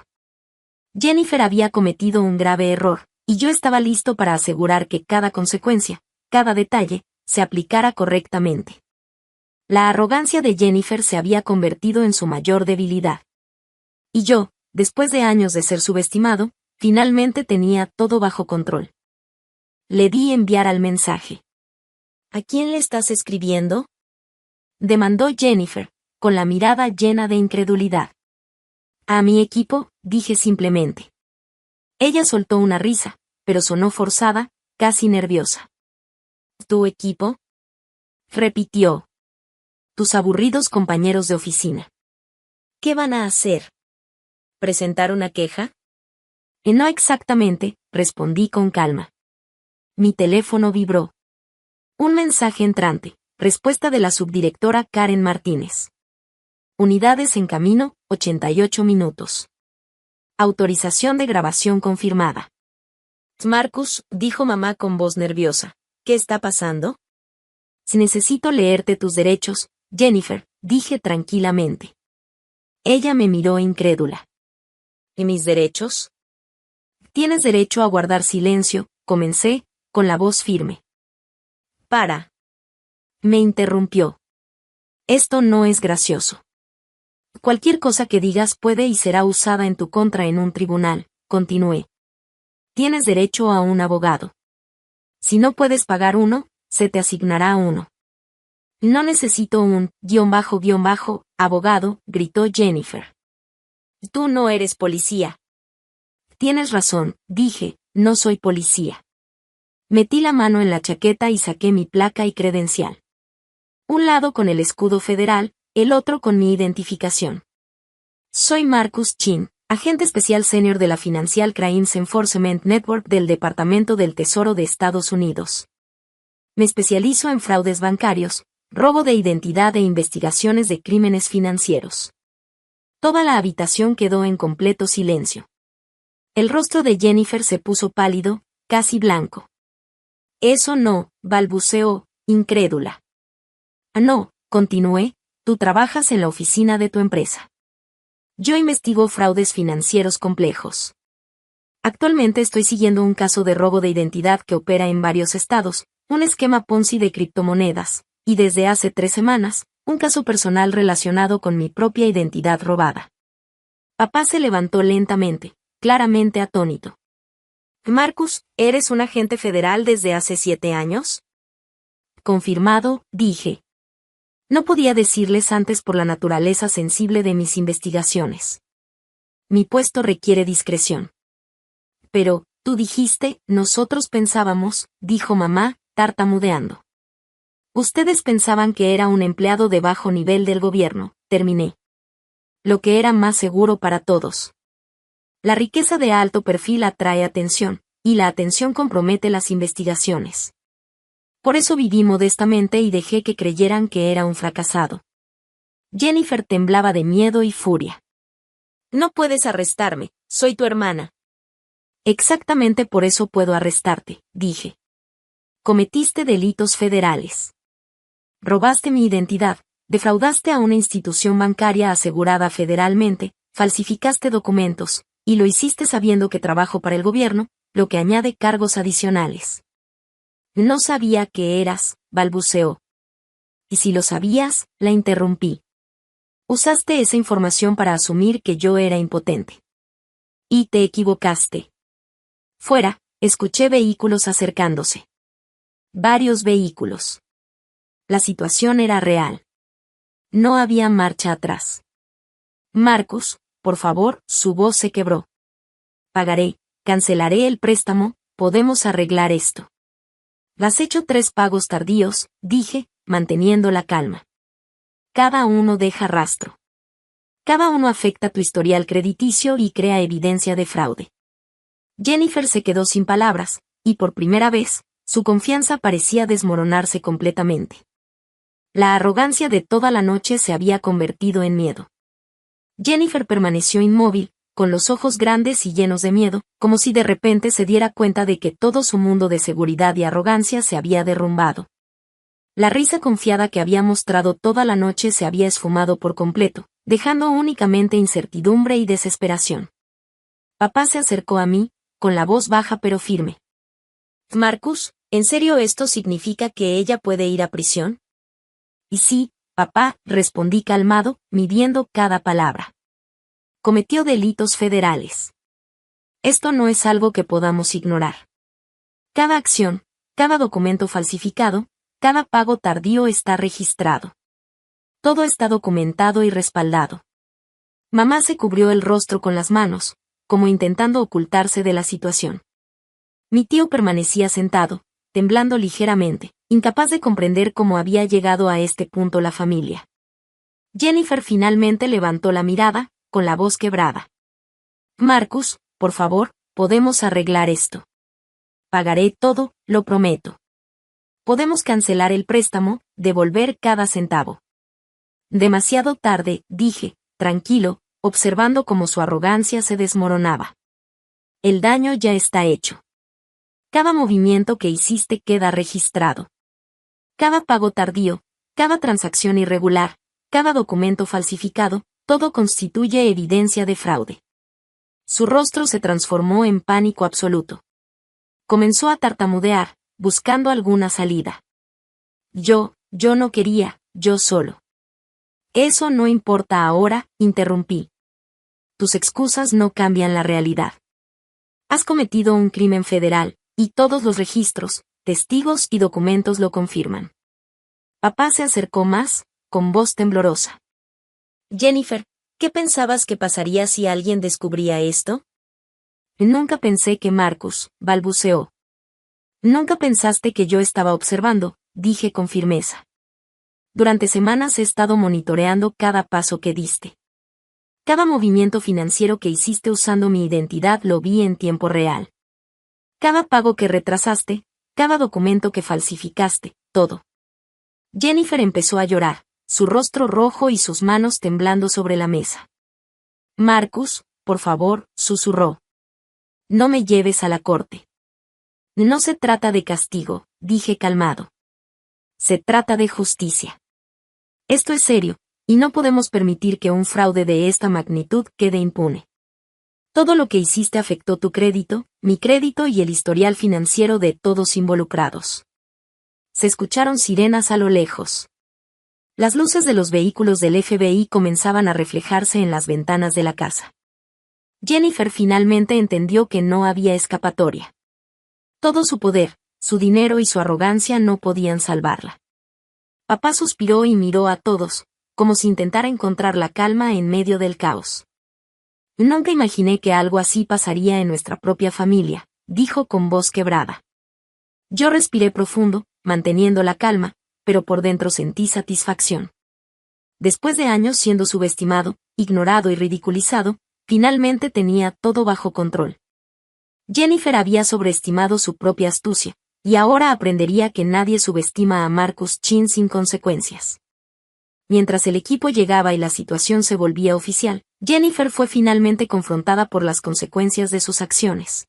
Speaker 1: Jennifer había cometido un grave error, y yo estaba listo para asegurar que cada consecuencia, cada detalle, se aplicara correctamente. La arrogancia de Jennifer se había convertido en su mayor debilidad. Y yo, después de años de ser subestimado, finalmente tenía todo bajo control. Le di enviar al mensaje.
Speaker 2: ¿A quién le estás escribiendo?,
Speaker 1: demandó Jennifer, con la mirada llena de incredulidad. A mi equipo, dije simplemente. Ella soltó una risa, pero sonó forzada, casi nerviosa.
Speaker 2: ¿Tu equipo?,
Speaker 1: repitió. Tus aburridos compañeros de oficina.
Speaker 2: ¿Qué van a hacer? ¿Presentar una queja?
Speaker 1: No exactamente, respondí con calma. Mi teléfono vibró. Un mensaje entrante, respuesta de la subdirectora Karen Martínez. Unidades en camino, 88 minutos. Autorización de grabación confirmada.
Speaker 2: Marcus, dijo mamá con voz nerviosa, ¿qué está pasando?
Speaker 1: Necesito leerte tus derechos, Jennifer, dije tranquilamente. Ella me miró incrédula.
Speaker 2: ¿Y mis derechos?
Speaker 1: Tienes derecho a guardar silencio, comencé, con la voz firme.
Speaker 2: Para.
Speaker 1: Me interrumpió. Esto no es gracioso. Cualquier cosa que digas puede y será usada en tu contra en un tribunal, continué. Tienes derecho a un abogado. Si no puedes pagar uno, se te asignará uno. No necesito un __ abogado, gritó Jennifer.
Speaker 2: Tú no eres policía.
Speaker 1: Tienes razón, dije, no soy policía. Metí la mano en la chaqueta y saqué mi placa y credencial. Un lado con el escudo federal, el otro con mi identificación. Soy Marcus Chin, agente especial senior de la Financial Crimes Enforcement Network del Departamento del Tesoro de Estados Unidos. Me especializo en fraudes bancarios, robo de identidad e investigaciones de crímenes financieros. Toda la habitación quedó en completo silencio. El rostro de Jennifer se puso pálido, casi blanco. Eso no, balbuceó, incrédula. No, continué, tú trabajas en la oficina de tu empresa. Yo investigo fraudes financieros complejos. Actualmente estoy siguiendo un caso de robo de identidad que opera en varios estados, un esquema Ponzi de criptomonedas, y desde hace 3 semanas, un caso personal relacionado con mi propia identidad robada. Papá se levantó lentamente, claramente atónito.
Speaker 2: Marcus, ¿eres un agente federal desde hace 7 años?
Speaker 1: Confirmado, dije. No podía decirles antes por la naturaleza sensible de mis investigaciones. Mi puesto requiere discreción. Pero, tú dijiste, nosotros pensábamos, dijo mamá, tartamudeando. Ustedes pensaban que era un empleado de bajo nivel del gobierno, terminé. Lo que era más seguro para todos. La riqueza de alto perfil atrae atención, y la atención compromete las investigaciones. Por eso viví modestamente y dejé que creyeran que era un fracasado. Jennifer temblaba de miedo y furia.
Speaker 2: No puedes arrestarme, soy tu hermana.
Speaker 1: Exactamente por eso puedo arrestarte, dije. Cometiste delitos federales. Robaste mi identidad, defraudaste a una institución bancaria asegurada federalmente, falsificaste documentos, y lo hiciste sabiendo que trabajo para el gobierno, lo que añade cargos adicionales. No sabía que eras, balbuceó. Y si lo sabías, la interrumpí. Usaste esa información para asumir que yo era impotente. Y te equivocaste. Fuera, escuché vehículos acercándose. Varios vehículos. La situación era real. No había marcha atrás. Marcus, por favor, su voz se quebró. Pagaré, cancelaré el préstamo, podemos arreglar esto. Has hecho 3 pagos tardíos, dije, manteniendo la calma. Cada uno deja rastro. Cada uno afecta tu historial crediticio y crea evidencia de fraude. Jennifer se quedó sin palabras, y por primera vez, su confianza parecía desmoronarse completamente. La arrogancia de toda la noche se había convertido en miedo. Jennifer permaneció inmóvil, con los ojos grandes y llenos de miedo, como si de repente se diera cuenta de que todo su mundo de seguridad y arrogancia se había derrumbado. La risa confiada que había mostrado toda la noche se había esfumado por completo, dejando únicamente incertidumbre y desesperación. Papá se acercó a mí, con la voz baja pero firme.
Speaker 2: Marcus, ¿en serio esto significa que ella puede ir a prisión?
Speaker 1: Y sí, papá, respondí calmado, midiendo cada palabra. Cometió delitos federales. Esto no es algo que podamos ignorar. Cada acción, cada documento falsificado, cada pago tardío está registrado. Todo está documentado y respaldado. Mamá se cubrió el rostro con las manos, como intentando ocultarse de la situación. Mi tío permanecía sentado, temblando ligeramente, incapaz de comprender cómo había llegado a este punto la familia. Jennifer finalmente levantó la mirada, con la voz quebrada. Marcus, por favor, podemos arreglar esto. Pagaré todo, lo prometo. Podemos cancelar el préstamo, devolver cada centavo. Demasiado tarde, dije, tranquilo, observando cómo su arrogancia se desmoronaba. El daño ya está hecho. Cada movimiento que hiciste queda registrado. Cada pago tardío, cada transacción irregular, cada documento falsificado, todo constituye evidencia de fraude. Su rostro se transformó en pánico absoluto. Comenzó a tartamudear, buscando alguna salida. Yo no quería, yo solo. Eso no importa ahora, interrumpí. Tus excusas no cambian la realidad. Has cometido un crimen federal, y todos los registros, testigos y documentos lo confirman. Papá se acercó más, con voz temblorosa.
Speaker 2: Jennifer, ¿qué pensabas que pasaría si alguien descubría esto?
Speaker 1: Nunca pensé que Marcus, balbuceó. Nunca pensaste que yo estaba observando, dije con firmeza. Durante semanas he estado monitoreando cada paso que diste. Cada movimiento financiero que hiciste usando mi identidad lo vi en tiempo real. Cada pago que retrasaste, cada documento que falsificaste, todo. Jennifer empezó a llorar, su rostro rojo y sus manos temblando sobre la mesa. Marcus, por favor, susurró. No me lleves a la corte. No se trata de castigo, dije calmado. Se trata de justicia. Esto es serio, y no podemos permitir que un fraude de esta magnitud quede impune. Todo lo que hiciste afectó tu crédito, mi crédito y el historial financiero de todos involucrados. Se escucharon sirenas a lo lejos. Las luces de los vehículos del FBI comenzaban a reflejarse en las ventanas de la casa. Jennifer finalmente entendió que no había escapatoria. Todo su poder, su dinero y su arrogancia no podían salvarla. Papá suspiró y miró a todos, como si intentara encontrar la calma en medio del caos. Nunca imaginé que algo así pasaría en nuestra propia familia, dijo con voz quebrada. Yo respiré profundo, manteniendo la calma, pero por dentro sentí satisfacción. Después de años siendo subestimado, ignorado y ridiculizado, finalmente tenía todo bajo control. Jennifer había sobreestimado su propia astucia, y ahora aprendería que nadie subestima a Marcus Chin sin consecuencias. Mientras el equipo llegaba y la situación se volvía oficial, Jennifer fue finalmente confrontada por las consecuencias de sus acciones.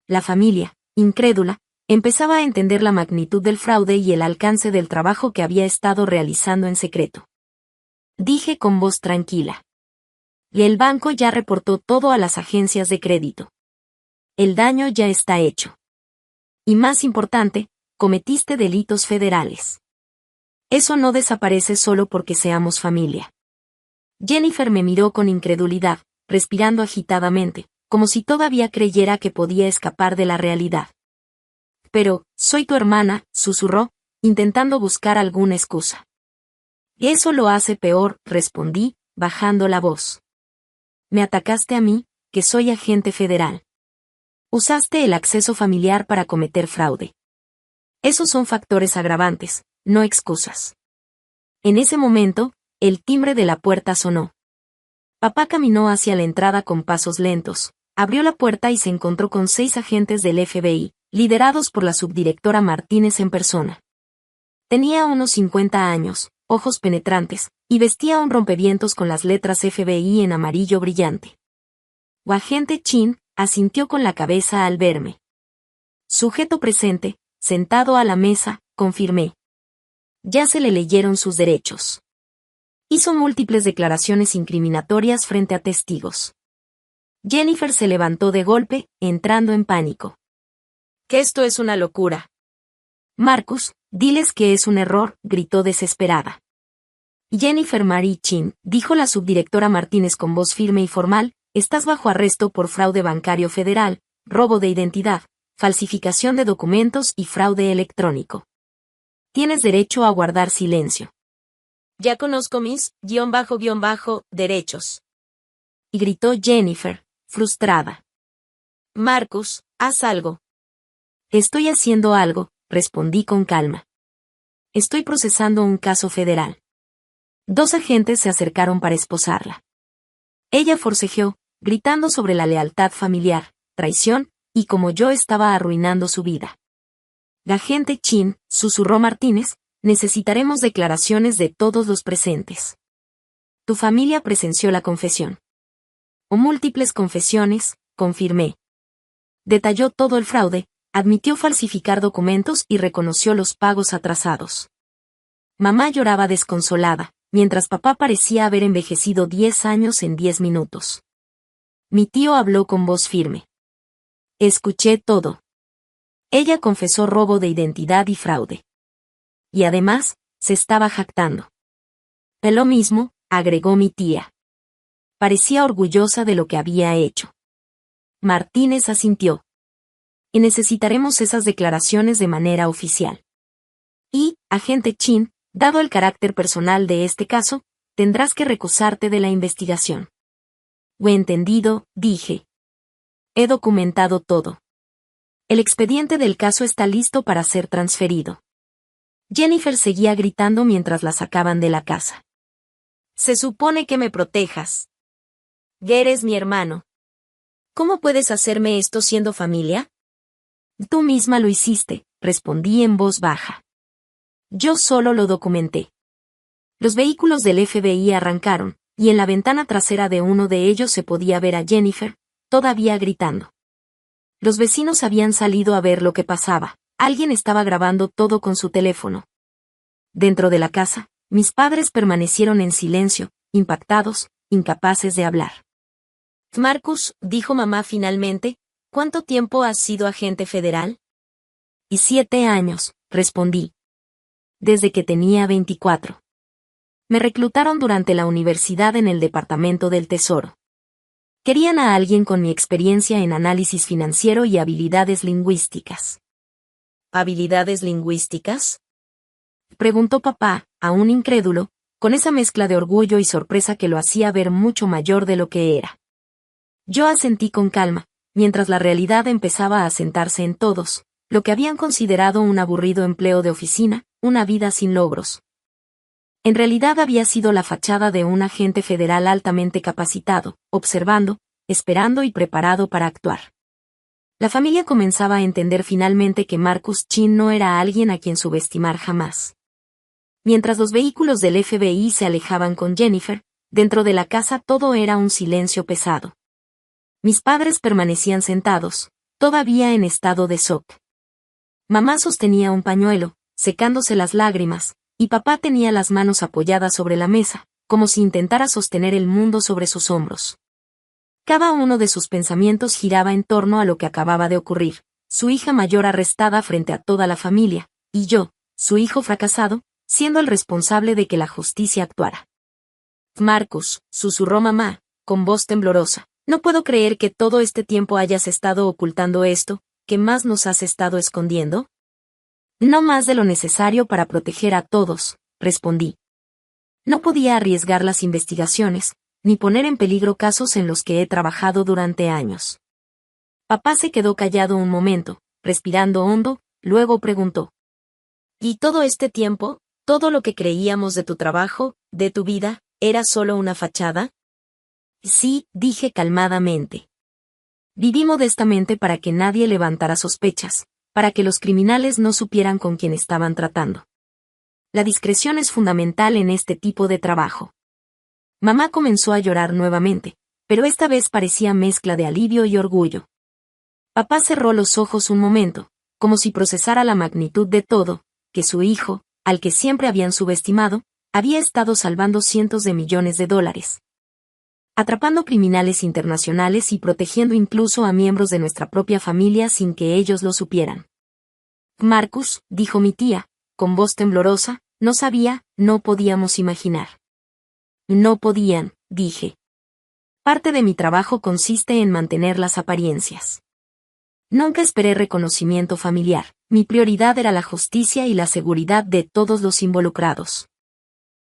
Speaker 1: La familia, incrédula, empezaba a entender la magnitud del fraude y el alcance del trabajo que había estado realizando en secreto. Dije con voz tranquila. Y el banco ya reportó todo a las agencias de crédito. El daño ya está hecho. Y más importante, cometiste delitos federales. Eso no desaparece solo porque seamos familia. Jennifer me miró con incredulidad, respirando agitadamente, como si todavía creyera que podía escapar de la realidad. Pero, soy tu hermana, susurró, intentando buscar alguna excusa. Eso lo hace peor, respondí, bajando la voz. Me atacaste a mí, que soy agente federal. Usaste el acceso familiar para cometer fraude. Esos son factores agravantes, no excusas. En ese momento, el timbre de la puerta sonó. Papá caminó hacia la entrada con pasos lentos, abrió la puerta y se encontró con 6 agentes del FBI, liderados por la subdirectora Martínez en persona. Tenía unos 50 años, ojos penetrantes, y vestía un rompevientos con las letras FBI en amarillo brillante. Agente Chin asintió con la cabeza al verme. Sujeto presente, sentado a la mesa, confirmé. Ya se le leyeron sus derechos. Hizo múltiples declaraciones incriminatorias frente a testigos. Jennifer se levantó de golpe, entrando en pánico.
Speaker 2: Que esto es una locura.
Speaker 1: Marcus, diles que es un error, gritó desesperada. Jennifer Marie Chin, dijo la subdirectora Martínez con voz firme y formal, estás bajo arresto por fraude bancario federal, robo de identidad, falsificación de documentos y fraude electrónico. Tienes derecho a guardar silencio.
Speaker 2: Ya conozco mis, derechos.
Speaker 1: Y gritó Jennifer, frustrada.
Speaker 2: Marcus, haz algo.
Speaker 1: Estoy haciendo algo, respondí con calma. Estoy procesando un caso federal. 2 agentes se acercaron para esposarla. Ella forcejeó, gritando sobre la lealtad familiar, traición, y como yo estaba arruinando su vida. Agente Chin, susurró Martínez, necesitaremos declaraciones de todos los presentes. Tu familia presenció la confesión. O múltiples confesiones, confirmé. Detalló todo el fraude, admitió falsificar documentos y reconoció los pagos atrasados. Mamá lloraba desconsolada, mientras papá parecía haber envejecido 10 años en 10 minutos. Mi tío habló con voz firme. Escuché todo. Ella confesó robo de identidad y fraude. Y además, se estaba jactando. Lo mismo, agregó mi tía. Parecía orgullosa de lo que había hecho. Martínez asintió. Y necesitaremos esas declaraciones de manera oficial. Y, agente Chin, dado el carácter personal de este caso, tendrás que recusarte de la investigación. Entendido, dije. He documentado todo. El expediente del caso está listo para ser transferido. Jennifer seguía gritando mientras la sacaban de la casa.
Speaker 2: Se supone que me protejas. Eres mi hermano. ¿Cómo puedes hacerme esto siendo familia?
Speaker 1: Tú misma lo hiciste, respondí en voz baja. Yo solo lo documenté. Los vehículos del FBI arrancaron, y en la ventana trasera de uno de ellos se podía ver a Jennifer, todavía gritando. Los vecinos habían salido a ver lo que pasaba. Alguien estaba grabando todo con su teléfono. Dentro de la casa, mis padres permanecieron en silencio, impactados, incapaces de hablar.
Speaker 2: Marcus, dijo mamá finalmente, ¿cuánto tiempo has sido agente federal?
Speaker 1: Y 7 años, respondí. Desde que tenía 24. Me reclutaron durante la universidad en el Departamento del Tesoro. Querían a alguien con mi experiencia en análisis financiero y habilidades lingüísticas.
Speaker 2: ¿Habilidades lingüísticas?
Speaker 1: Preguntó papá, aún incrédulo, con esa mezcla de orgullo y sorpresa que lo hacía ver mucho mayor de lo que era. Yo asentí con calma, mientras la realidad empezaba a asentarse en todos, lo que habían considerado un aburrido empleo de oficina, una vida sin logros. En realidad había sido la fachada de un agente federal altamente capacitado, observando, esperando y preparado para actuar. La familia comenzaba a entender finalmente que Marcus Chin no era alguien a quien subestimar jamás. Mientras los vehículos del FBI se alejaban con Jennifer, dentro de la casa todo era un silencio pesado. Mis padres permanecían sentados, todavía en estado de shock. Mamá sostenía un pañuelo, secándose las lágrimas, y papá tenía las manos apoyadas sobre la mesa, como si intentara sostener el mundo sobre sus hombros. Cada uno de sus pensamientos giraba en torno a lo que acababa de ocurrir, su hija mayor arrestada frente a toda la familia, y yo, su hijo fracasado, siendo el responsable de que la justicia actuara. Marcus, susurró mamá, con voz temblorosa, no puedo creer que todo este tiempo hayas estado ocultando esto. ¿Qué más nos has estado escondiendo? No más de lo necesario para proteger a todos, respondí. No podía arriesgar las investigaciones, ni poner en peligro casos en los que he trabajado durante años. Papá se quedó callado un momento, respirando hondo, luego preguntó. ¿Y todo este tiempo, todo lo que creíamos de tu trabajo, de tu vida, era solo una fachada? Sí, dije calmadamente. Viví modestamente para que nadie levantara sospechas, para que los criminales no supieran con quién estaban tratando. La discreción es fundamental en este tipo de trabajo. Mamá comenzó a llorar nuevamente, pero esta vez parecía mezcla de alivio y orgullo. Papá cerró los ojos un momento, como si procesara la magnitud de todo, que su hijo, al que siempre habían subestimado, había estado salvando cientos de millones de dólares. Atrapando criminales internacionales y protegiendo incluso a miembros de nuestra propia familia sin que ellos lo supieran. Marcus, dijo mi tía, con voz temblorosa, no sabía, no podíamos imaginar. No podían, dije. Parte de mi trabajo consiste en mantener las apariencias. Nunca esperé reconocimiento familiar, mi prioridad era la justicia y la seguridad de todos los involucrados.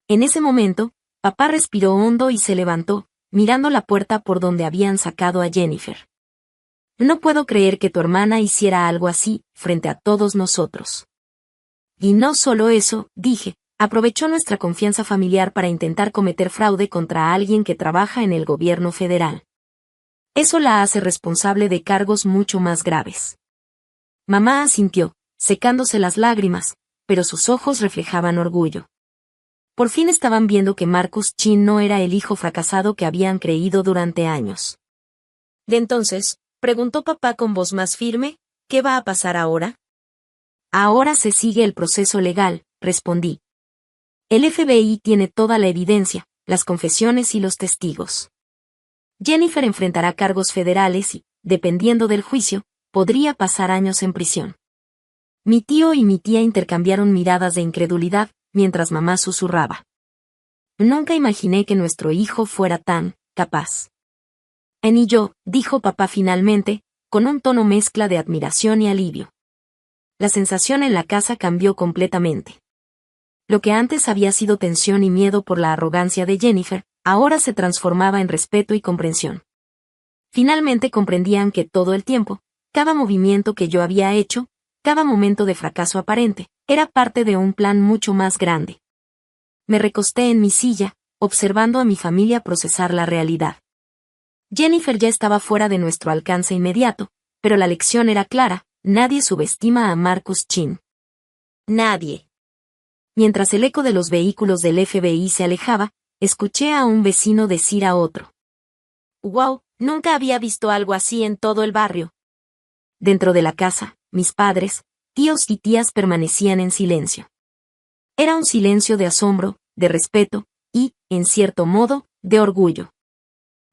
Speaker 1: En ese momento, papá respiró hondo y se levantó, mirando la puerta por donde habían sacado a Jennifer. No puedo creer que tu hermana hiciera algo así, frente a todos nosotros. Y no solo eso, dije, aprovechó nuestra confianza familiar para intentar cometer fraude contra alguien que trabaja en el gobierno federal. Eso la hace responsable de cargos mucho más graves. Mamá asintió, secándose las lágrimas, pero sus ojos reflejaban orgullo. Por fin estaban viendo que Marcus Chin no era el hijo fracasado que habían creído durante años. ¿De entonces? Preguntó papá con voz más firme, ¿qué va a pasar ahora? Ahora se sigue el proceso legal, respondí. El FBI tiene toda la evidencia, las confesiones y los testigos. Jennifer enfrentará cargos federales y, dependiendo del juicio, podría pasar años en prisión. Mi tío y mi tía intercambiaron miradas de incredulidad, mientras mamá susurraba. Nunca imaginé que nuestro hijo fuera tan capaz. Y yo, dijo papá finalmente, con un tono mezcla de admiración y alivio. La sensación en la casa cambió completamente. Lo que antes había sido tensión y miedo por la arrogancia de Jennifer, ahora se transformaba en respeto y comprensión. Finalmente comprendían que todo el tiempo, cada movimiento que yo había hecho, cada momento de fracaso aparente, era parte de un plan mucho más grande. Me recosté en mi silla, observando a mi familia procesar la realidad. Jennifer ya estaba fuera de nuestro alcance inmediato, pero la lección era clara, nadie subestima a Marcus Chin. Nadie. Mientras el eco de los vehículos del FBI se alejaba, escuché a un vecino decir a otro. «Wow, nunca había visto algo así en todo el barrio». Dentro de la casa, mis padres, tíos y tías permanecían en silencio. Era un silencio de asombro, de respeto, y, en cierto modo, de orgullo.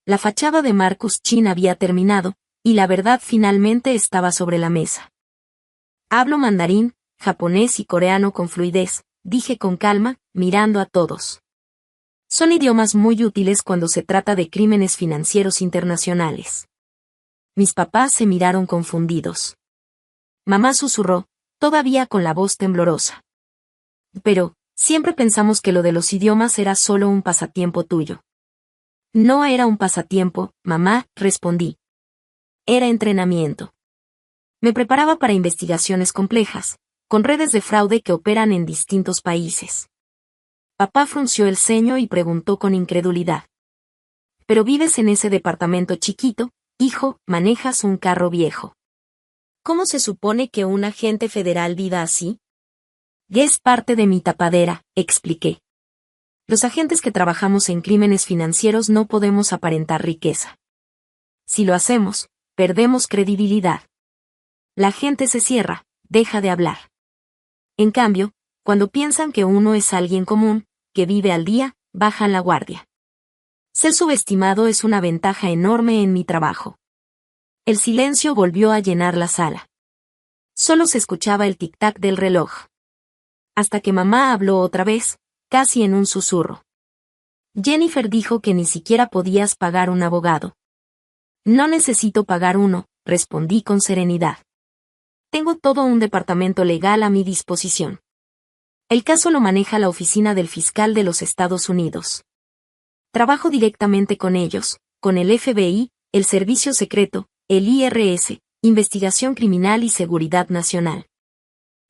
Speaker 1: La fachada de Marcus Chin había terminado, y la verdad finalmente estaba sobre la mesa. Hablo mandarín, japonés y coreano con fluidez, dije con calma, mirando a todos. Son idiomas muy útiles cuando se trata de crímenes financieros internacionales. Mis papás se miraron confundidos. Mamá susurró, todavía con la voz temblorosa. Pero, siempre pensamos que lo de los idiomas era solo un pasatiempo tuyo. No era un pasatiempo, mamá, respondí. Era entrenamiento. Me preparaba para investigaciones complejas, con redes de fraude que operan en distintos países. Papá frunció el ceño y preguntó con incredulidad. Pero vives en ese departamento chiquito, hijo, manejas un carro viejo.
Speaker 2: ¿Cómo se supone que un agente federal viva así?
Speaker 1: Es parte de mi tapadera, expliqué. Los agentes que trabajamos en crímenes financieros no podemos aparentar riqueza. Si lo hacemos, perdemos credibilidad. La gente se cierra, deja de hablar. En cambio, cuando piensan que uno es alguien común, que vive al día, bajan la guardia. Ser subestimado es una ventaja enorme en mi trabajo. El silencio volvió a llenar la sala. Solo se escuchaba el tic-tac del reloj. Hasta que mamá habló otra vez, casi en un susurro. Jennifer dijo que ni siquiera podías pagar un abogado. No necesito pagar uno, respondí con serenidad. Tengo todo un departamento legal a mi disposición. El caso lo maneja la oficina del fiscal de los Estados Unidos. Trabajo directamente con ellos, con el FBI, el Servicio Secreto, el IRS, Investigación Criminal y Seguridad Nacional.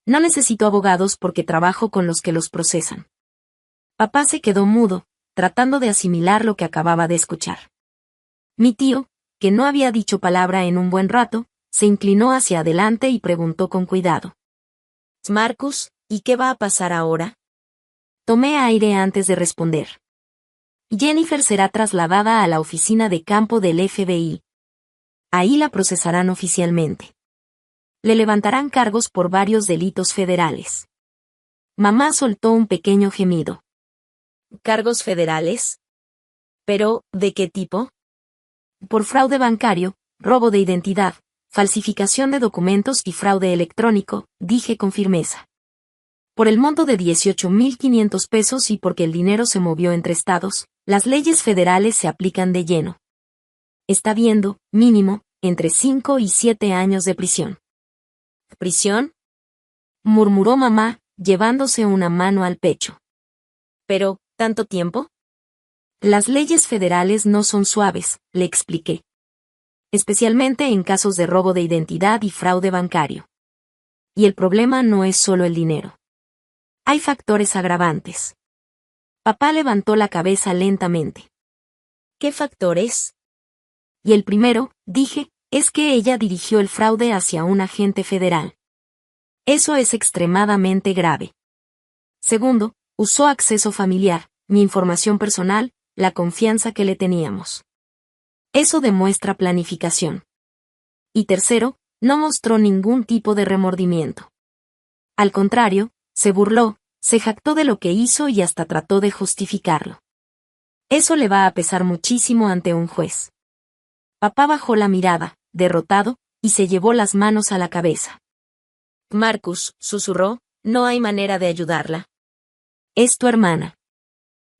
Speaker 1: No necesito abogados porque trabajo con los que los procesan. Papá se quedó mudo, tratando de asimilar lo que acababa de escuchar. Mi tío, que no había dicho palabra en un buen rato, se inclinó hacia adelante y preguntó con cuidado.
Speaker 2: Marcus, ¿y qué va a pasar ahora?
Speaker 1: Tomé aire antes de responder. Jennifer será trasladada a la oficina de campo del FBI. Ahí la procesarán oficialmente. Le levantarán cargos por varios delitos federales. Mamá soltó un pequeño gemido.
Speaker 2: ¿Cargos federales? ¿Pero, de qué tipo?
Speaker 1: Por fraude bancario, robo de identidad, falsificación de documentos y fraude electrónico, dije con firmeza. Por el monto de 18,500 pesos y porque el dinero se movió entre estados, las leyes federales se aplican de lleno. Está viendo, mínimo, entre 5 y 7 años de prisión.
Speaker 2: ¿Prisión?
Speaker 1: Murmuró mamá, llevándose una mano al pecho.
Speaker 2: ¿Pero, tanto tiempo?
Speaker 1: Las leyes federales no son suaves, le expliqué. Especialmente en casos de robo de identidad y fraude bancario. Y el problema no es solo el dinero. Hay factores agravantes. Papá levantó la cabeza lentamente.
Speaker 2: ¿Qué factores?
Speaker 1: Y el primero, dije, es que ella dirigió el fraude hacia un agente federal. Eso es extremadamente grave. Segundo, usó acceso familiar, mi información personal, la confianza que le teníamos. Eso demuestra planificación. Y tercero, no mostró ningún tipo de remordimiento. Al contrario, se burló, se jactó de lo que hizo y hasta trató de justificarlo. Eso le va a pesar muchísimo ante un juez. Papá bajó la mirada, derrotado, y se llevó las manos a la cabeza.
Speaker 2: Marcus, susurró, no hay manera de ayudarla.
Speaker 1: Es tu hermana.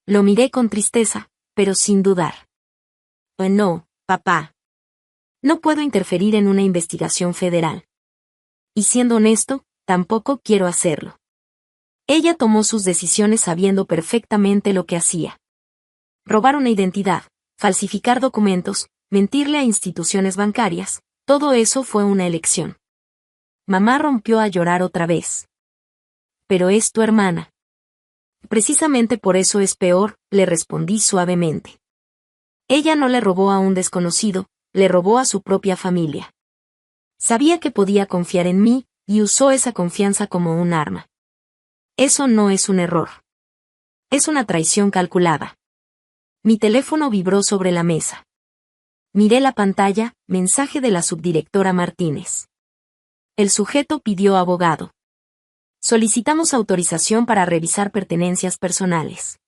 Speaker 1: Lo miré con tristeza, pero sin dudar.
Speaker 2: No, papá.
Speaker 1: No puedo interferir en una investigación federal. Y siendo honesto, tampoco quiero hacerlo. Ella tomó sus decisiones sabiendo perfectamente lo que hacía. Robar una identidad, falsificar documentos, mentirle a instituciones bancarias, todo eso fue una elección. Mamá rompió a llorar otra vez. Pero es tu hermana. Precisamente por eso es peor, le respondí suavemente. Ella no le robó a un desconocido, le robó a su propia familia. Sabía que podía confiar en mí, y usó esa confianza como un arma. Eso no es un error. Es una traición calculada. Mi teléfono vibró sobre la mesa. Miré la pantalla, mensaje de la subdirectora Martínez. El sujeto pidió abogado. Solicitamos autorización para revisar pertenencias personales.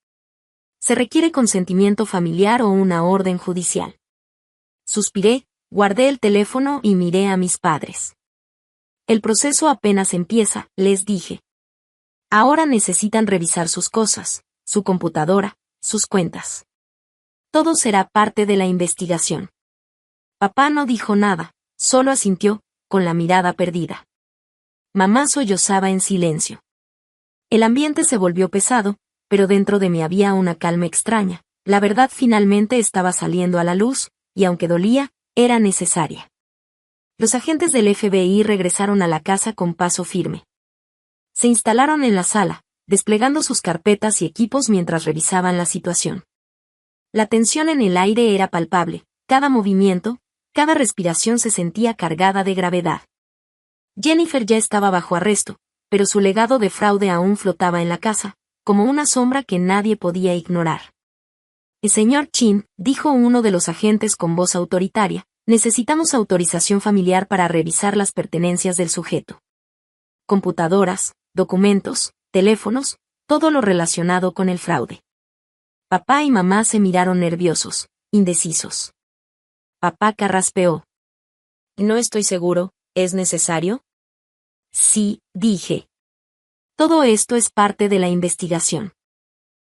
Speaker 1: Se requiere consentimiento familiar o una orden judicial. Suspiré, guardé el teléfono y miré a mis padres. El proceso apenas empieza, les dije. Ahora necesitan revisar sus cosas, su computadora, sus cuentas. Todo será parte de la investigación. Papá no dijo nada, solo asintió, con la mirada perdida. Mamá sollozaba en silencio. El ambiente se volvió pesado, pero dentro de mí había una calma extraña. La verdad finalmente estaba saliendo a la luz, y aunque dolía, era necesaria. Los agentes del FBI regresaron a la casa con paso firme. Se instalaron en la sala, desplegando sus carpetas y equipos mientras revisaban la situación. La tensión en el aire era palpable, cada movimiento, cada respiración se sentía cargada de gravedad. Jennifer ya estaba bajo arresto, pero su legado de fraude aún flotaba en la casa, como una sombra que nadie podía ignorar. El señor Chin, dijo uno de los agentes con voz autoritaria, necesitamos autorización familiar para revisar las pertenencias del sujeto. Computadoras, documentos, teléfonos, todo lo relacionado con el fraude. Papá y mamá se miraron nerviosos, indecisos. Papá carraspeó.
Speaker 2: No estoy seguro, ¿es necesario?
Speaker 1: Sí, dije. Todo esto es parte de la investigación.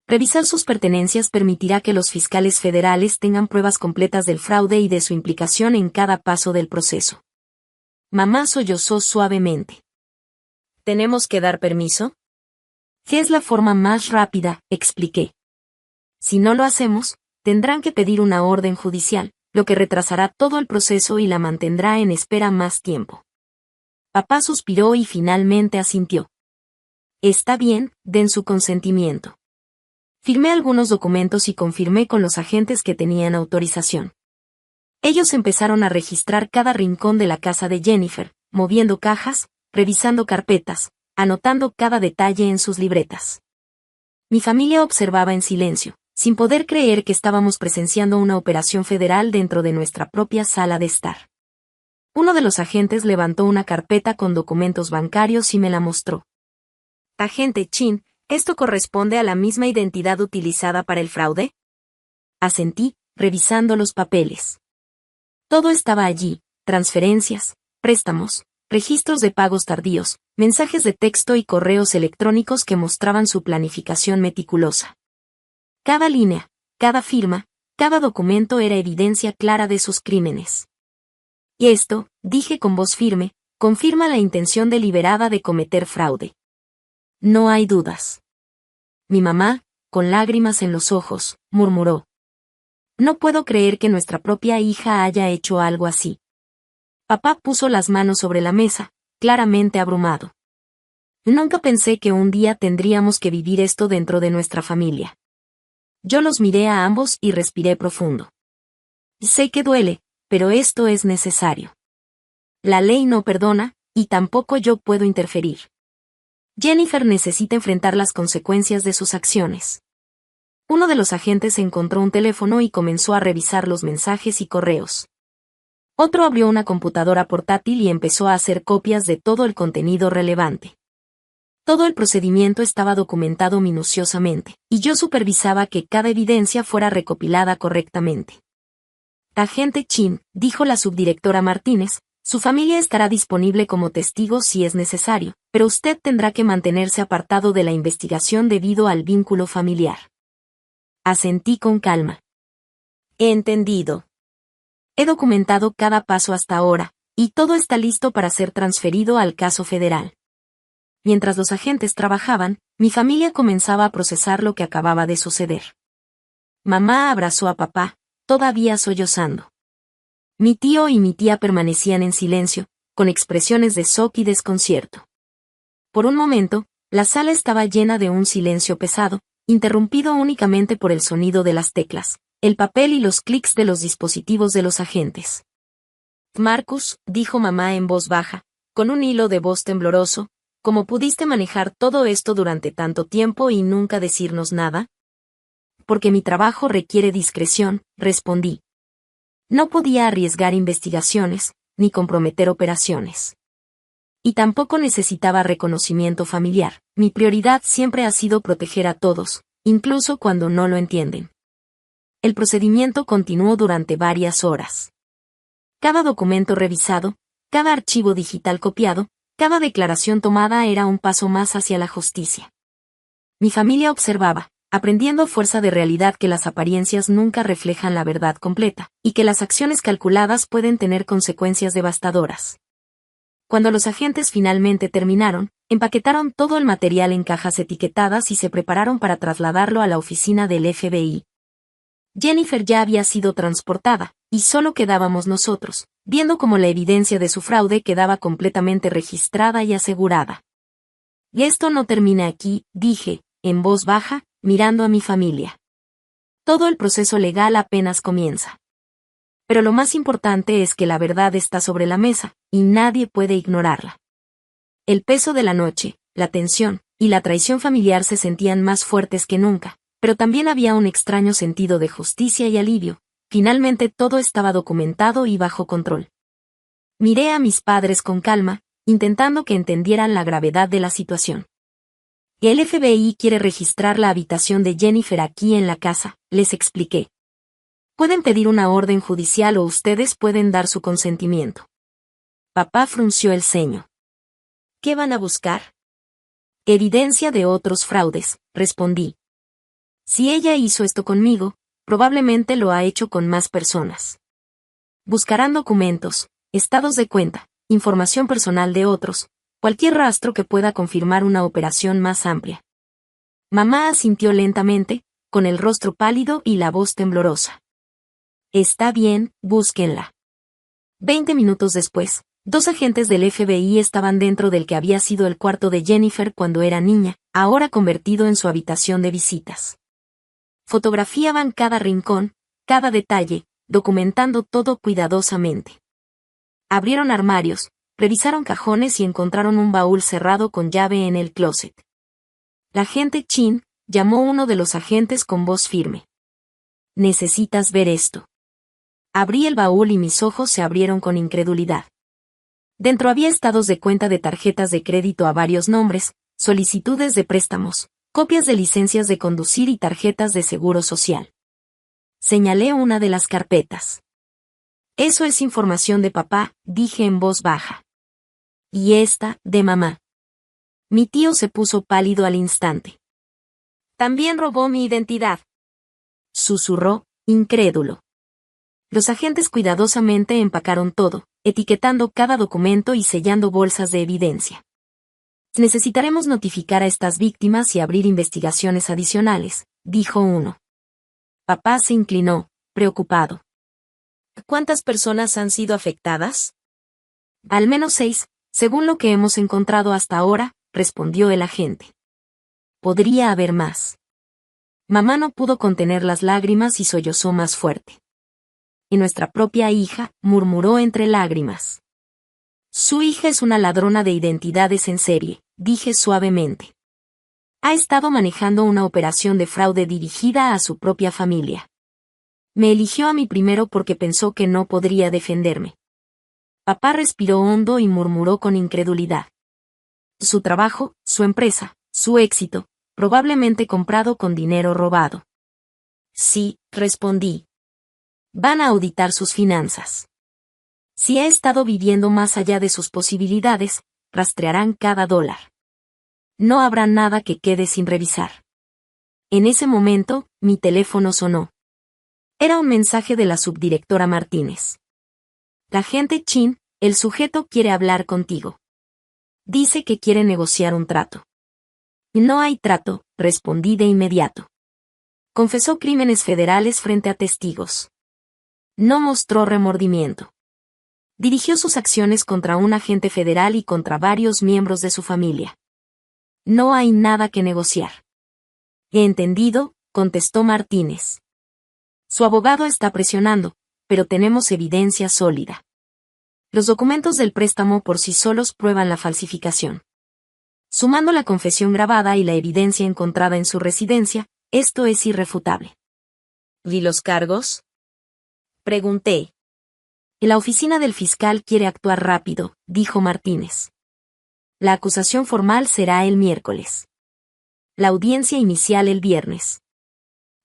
Speaker 1: Revisar sus pertenencias permitirá que los fiscales federales tengan pruebas completas del fraude y de su implicación en cada paso del proceso. Mamá sollozó suavemente.
Speaker 2: ¿Tenemos que dar permiso?
Speaker 1: ¿Qué es la forma más rápida?, expliqué. Si no lo hacemos, tendrán que pedir una orden judicial, lo que retrasará todo el proceso y la mantendrá en espera más tiempo. Papá suspiró y finalmente asintió. Está bien, den su consentimiento. Firmé algunos documentos y confirmé con los agentes que tenían autorización. Ellos empezaron a registrar cada rincón de la casa de Jennifer, moviendo cajas, revisando carpetas, anotando cada detalle en sus libretas. Mi familia observaba en silencio, sin poder creer que estábamos presenciando una operación federal dentro de nuestra propia sala de estar. Uno de los agentes levantó una carpeta con documentos bancarios y me la mostró.
Speaker 2: Agente Chin, ¿esto corresponde a la misma identidad utilizada para el fraude?
Speaker 1: Asentí, revisando los papeles. Todo estaba allí, transferencias, préstamos, registros de pagos tardíos, mensajes de texto y correos electrónicos que mostraban su planificación meticulosa. Cada línea, cada firma, cada documento era evidencia clara de sus crímenes. Y esto, dije con voz firme, confirma la intención deliberada de cometer fraude. No hay dudas. Mi mamá, con lágrimas en los ojos, murmuró. No puedo creer que nuestra propia hija haya hecho algo así. Papá puso las manos sobre la mesa, claramente abrumado. Nunca pensé que un día tendríamos que vivir esto dentro de nuestra familia. Yo los miré a ambos y respiré profundo. Sé que duele, pero esto es necesario. La ley no perdona, y tampoco yo puedo interferir. Jennifer necesita enfrentar las consecuencias de sus acciones. Uno de los agentes encontró un teléfono y comenzó a revisar los mensajes y correos. Otro abrió una computadora portátil y empezó a hacer copias de todo el contenido relevante. Todo el procedimiento estaba documentado minuciosamente, y yo supervisaba que cada evidencia fuera recopilada correctamente. Agente Chin, dijo la subdirectora Martínez, su familia estará disponible como testigo si es necesario, pero usted tendrá que mantenerse apartado de la investigación debido al vínculo familiar. Asentí con calma.
Speaker 2: He entendido.
Speaker 1: He documentado cada paso hasta ahora, y todo está listo para ser transferido al caso federal. Mientras los agentes trabajaban, mi familia comenzaba a procesar lo que acababa de suceder. Mamá abrazó a papá, todavía sollozando. Mi tío y mi tía permanecían en silencio, con expresiones de shock y desconcierto. Por un momento, la sala estaba llena de un silencio pesado, interrumpido únicamente por el sonido de las teclas, el papel y los clics de los dispositivos de los agentes.
Speaker 2: Marcus, dijo mamá en voz baja, con un hilo de voz tembloroso, ¿cómo pudiste manejar todo esto durante tanto tiempo y nunca decirnos nada?
Speaker 1: Porque mi trabajo requiere discreción, respondí. No podía arriesgar investigaciones, ni comprometer operaciones. Y tampoco necesitaba reconocimiento familiar. Mi prioridad siempre ha sido proteger a todos, incluso cuando no lo entienden. El procedimiento continuó durante varias horas. Cada documento revisado, cada archivo digital copiado, cada declaración tomada era un paso más hacia la justicia. Mi familia observaba, aprendiendo a fuerza de realidad que las apariencias nunca reflejan la verdad completa, y que las acciones calculadas pueden tener consecuencias devastadoras. Cuando los agentes finalmente terminaron, empaquetaron todo el material en cajas etiquetadas y se prepararon para trasladarlo a la oficina del FBI. Jennifer ya había sido transportada, y solo quedábamos nosotros, viendo cómo la evidencia de su fraude quedaba completamente registrada y asegurada. Y esto no termina aquí, dije, en voz baja, mirando a mi familia. Todo el proceso legal apenas comienza. Pero lo más importante es que la verdad está sobre la mesa, y nadie puede ignorarla. El peso de la noche, la tensión, y la traición familiar se sentían más fuertes que nunca, pero también había un extraño sentido de justicia y alivio. Finalmente todo estaba documentado y bajo control. Miré a mis padres con calma, intentando que entendieran la gravedad de la situación. El FBI quiere registrar la habitación de Jennifer aquí en la casa, les expliqué. Pueden pedir una orden judicial o ustedes pueden dar su consentimiento. Papá frunció el ceño. ¿Qué van a buscar? Evidencia de otros fraudes, respondí. Si ella hizo esto conmigo, probablemente lo ha hecho con más personas. Buscarán documentos, estados de cuenta, información personal de otros, cualquier rastro que pueda confirmar una operación más amplia. Mamá asintió lentamente, con el rostro pálido y la voz temblorosa. Está bien, búsquenla. 20 minutos después, 2 agentes del FBI estaban dentro del que había sido el cuarto de Jennifer cuando era niña, ahora convertido en su habitación de visitas. Fotografiaban cada rincón, cada detalle, documentando todo cuidadosamente. Abrieron armarios, revisaron cajones y encontraron un baúl cerrado con llave en el closet. La agente Chin, llamó uno de los agentes con voz firme. Necesitas ver esto. Abrí el baúl y mis ojos se abrieron con incredulidad. Dentro había estados de cuenta de tarjetas de crédito a varios nombres, solicitudes de préstamos, copias de licencias de conducir y tarjetas de seguro social. Señalé una de las carpetas. Eso es información de papá, dije en voz baja. Y esta, de mamá. Mi tío se puso pálido al instante. También robó mi identidad. Susurró, incrédulo. Los agentes cuidadosamente empacaron todo, etiquetando cada documento y sellando bolsas de evidencia. Necesitaremos notificar a estas víctimas y abrir investigaciones adicionales, dijo uno. Papá se inclinó, preocupado. ¿Cuántas personas han sido afectadas? Al menos 6, según lo que hemos encontrado hasta ahora, respondió el agente. Podría haber más. Mamá no pudo contener las lágrimas y sollozó más fuerte. Y nuestra propia hija, murmuró entre lágrimas. Su hija es una ladrona de identidades en serie, dije suavemente. Ha estado manejando una operación de fraude dirigida a su propia familia. Me eligió a mí primero porque pensó que no podría defenderme. Papá respiró hondo y murmuró con incredulidad. Su trabajo, su empresa, su éxito, probablemente comprado con dinero robado. Sí, respondí. Van a auditar sus finanzas. Si ha estado viviendo más allá de sus posibilidades, rastrearán cada dólar. No habrá nada que quede sin revisar. En ese momento, mi teléfono sonó. Era un mensaje de la subdirectora Martínez. La agente Chin, el sujeto quiere hablar contigo. Dice que quiere negociar un trato. No hay trato, respondí de inmediato. Confesó crímenes federales frente a testigos. No mostró remordimiento. Dirigió sus acciones contra un agente federal y contra varios miembros de su familia. No hay nada que negociar. He entendido, contestó Martínez. Su abogado está presionando, pero tenemos evidencia sólida. Los documentos del préstamo por sí solos prueban la falsificación. Sumando la confesión grabada y la evidencia encontrada en su residencia, esto es irrefutable. ¿Y los cargos? Pregunté. La oficina del fiscal quiere actuar rápido, dijo Martínez. La acusación formal será el miércoles. La audiencia inicial el viernes.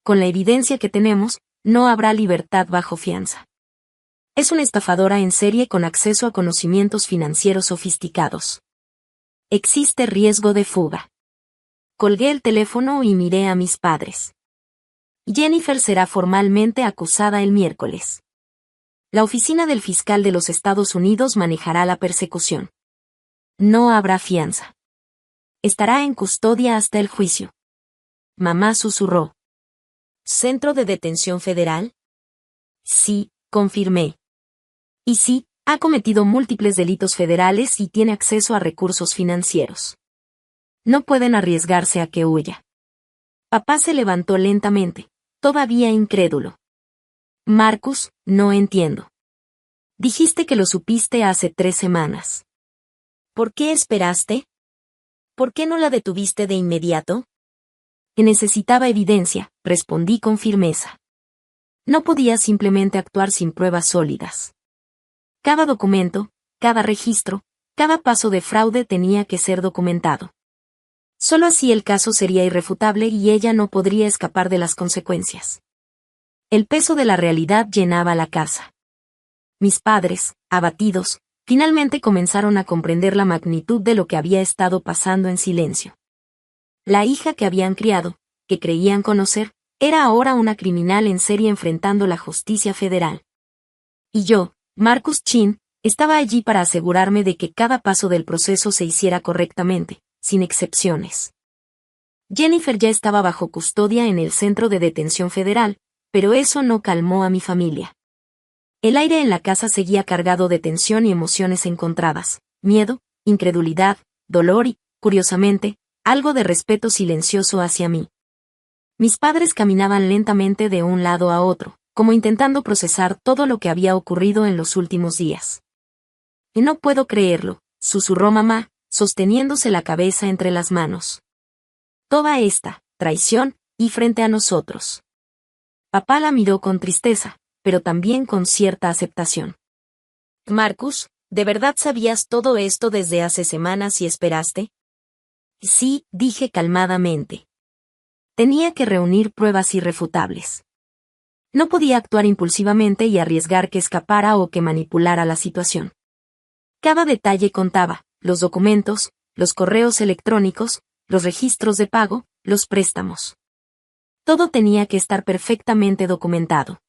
Speaker 1: Con la evidencia que tenemos, no habrá libertad bajo fianza. Es una estafadora en serie con acceso a conocimientos financieros sofisticados. Existe riesgo de fuga. Colgué el teléfono y miré a mis padres. Jennifer será formalmente acusada el miércoles. La oficina del fiscal de los Estados Unidos manejará la persecución. No habrá fianza. Estará en custodia hasta el juicio. Mamá susurró. ¿Centro de detención federal? Sí, confirmé. Y sí, ha cometido múltiples delitos federales y tiene acceso a recursos financieros. No pueden arriesgarse a que huya. Papá se levantó lentamente, todavía incrédulo. Marcus, no entiendo. Dijiste que lo supiste hace 3 semanas.
Speaker 2: ¿Por qué esperaste? ¿Por qué no la detuviste de inmediato?
Speaker 1: Que necesitaba evidencia, respondí con firmeza. No podía simplemente actuar sin pruebas sólidas. Cada documento, cada registro, cada paso de fraude tenía que ser documentado. Solo así el caso sería irrefutable y ella no podría escapar de las consecuencias. El peso de la realidad llenaba la casa. Mis padres, abatidos, finalmente comenzaron a comprender la magnitud de lo que había estado pasando en silencio. La hija que habían criado, que creían conocer, era ahora una criminal en serie enfrentando la justicia federal. Y yo, Marcus Chin, estaba allí para asegurarme de que cada paso del proceso se hiciera correctamente, sin excepciones. Jennifer ya estaba bajo custodia en el centro de detención federal, pero eso no calmó a mi familia. El aire en la casa seguía cargado de tensión y emociones encontradas, miedo, incredulidad, dolor y, curiosamente, algo de respeto silencioso hacia mí. Mis padres caminaban lentamente de un lado a otro, como intentando procesar todo lo que había ocurrido en los últimos días. Y no puedo creerlo, susurró mamá, sosteniéndose la cabeza entre las manos. Toda esta traición, y frente a nosotros. Papá la miró con tristeza, pero también con cierta aceptación.
Speaker 2: Marcus, ¿de verdad sabías todo esto desde hace semanas y esperaste?
Speaker 1: Sí, dije calmadamente. Tenía que reunir pruebas irrefutables. No podía actuar impulsivamente y arriesgar que escapara o que manipulara la situación. Cada detalle contaba, los documentos, los correos electrónicos, los registros de pago, los préstamos. Todo tenía que estar perfectamente documentado.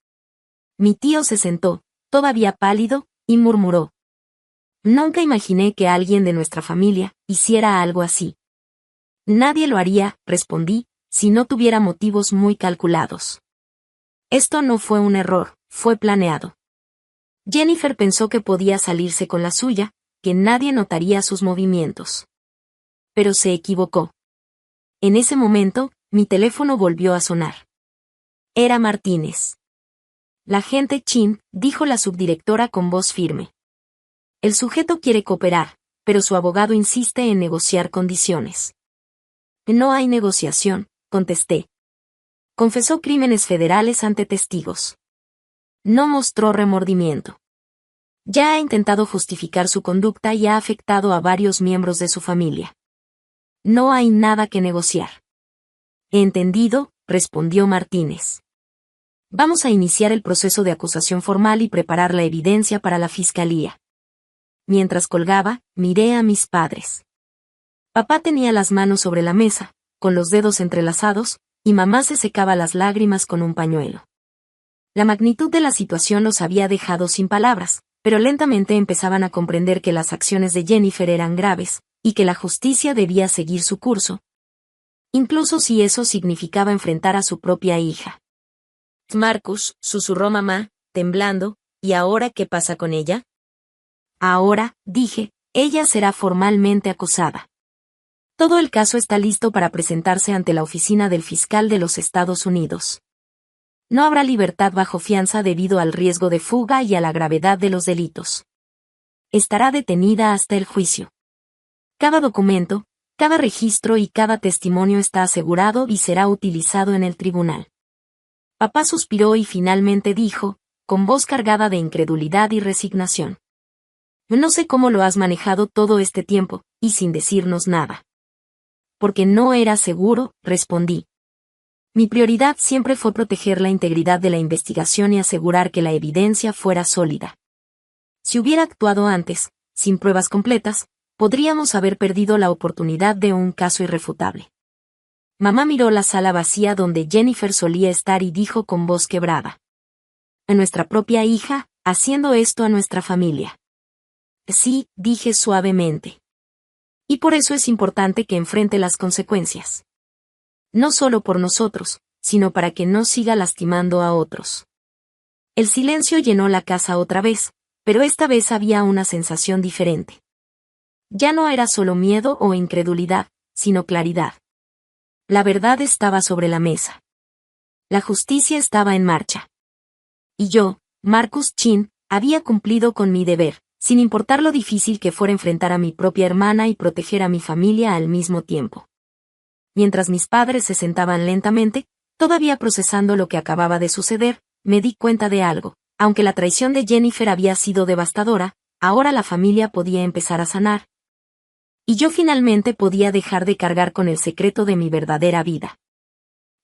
Speaker 1: Mi tío se sentó, todavía pálido, y murmuró. Nunca imaginé que alguien de nuestra familia hiciera algo así. Nadie lo haría, respondí, si no tuviera motivos muy calculados. Esto no fue un error, fue planeado. Jennifer pensó que podía salirse con la suya, que nadie notaría sus movimientos. Pero se equivocó. En ese momento, mi teléfono volvió a sonar. Era Martínez. La agente Chin, dijo la subdirectora con voz firme. El sujeto quiere cooperar, pero su abogado insiste en negociar condiciones. No hay negociación, contesté. Confesó crímenes federales ante testigos. No mostró remordimiento. Ya ha intentado justificar su conducta y ha afectado a varios miembros de su familia. No hay nada que negociar. Entendido, respondió Martínez. Vamos a iniciar el proceso de acusación formal y preparar la evidencia para la fiscalía. Mientras colgaba, miré a mis padres. Papá tenía las manos sobre la mesa, con los dedos entrelazados, y mamá se secaba las lágrimas con un pañuelo. La magnitud de la situación los había dejado sin palabras, pero lentamente empezaban a comprender que las acciones de Jennifer eran graves, y que la justicia debía seguir su curso. Incluso si eso significaba enfrentar a su propia hija.
Speaker 2: Marcus, susurró mamá, temblando, ¿y ahora qué pasa con ella?
Speaker 1: Ahora, dije, ella será formalmente acusada. Todo el caso está listo para presentarse ante la oficina del fiscal de los Estados Unidos. No habrá libertad bajo fianza debido al riesgo de fuga y a la gravedad de los delitos. Estará detenida hasta el juicio. Cada documento, cada registro y cada testimonio está asegurado y será utilizado en el tribunal. Papá suspiró y finalmente dijo, con voz cargada de incredulidad y resignación. No sé cómo lo has manejado todo este tiempo, y sin decirnos nada. Porque no era seguro, respondí. Mi prioridad siempre fue proteger la integridad de la investigación y asegurar que la evidencia fuera sólida. Si hubiera actuado antes, sin pruebas completas, podríamos haber perdido la oportunidad de un caso irrefutable. Mamá miró la sala vacía donde Jennifer solía estar y dijo con voz quebrada. A nuestra propia hija, haciendo esto a nuestra familia. Sí, dije suavemente. Y por eso es importante que enfrente las consecuencias. No solo por nosotros, sino para que no siga lastimando a otros. El silencio llenó la casa otra vez, pero esta vez había una sensación diferente. Ya no era solo miedo o incredulidad, sino claridad. La verdad estaba sobre la mesa. La justicia estaba en marcha. Y yo, Marcus Chin, había cumplido con mi deber, sin importar lo difícil que fuera enfrentar a mi propia hermana y proteger a mi familia al mismo tiempo. Mientras mis padres se sentaban lentamente, todavía procesando lo que acababa de suceder, me di cuenta de algo. Aunque la traición de Jennifer había sido devastadora, ahora la familia podía empezar a sanar. Y yo finalmente podía dejar de cargar con el secreto de mi verdadera vida.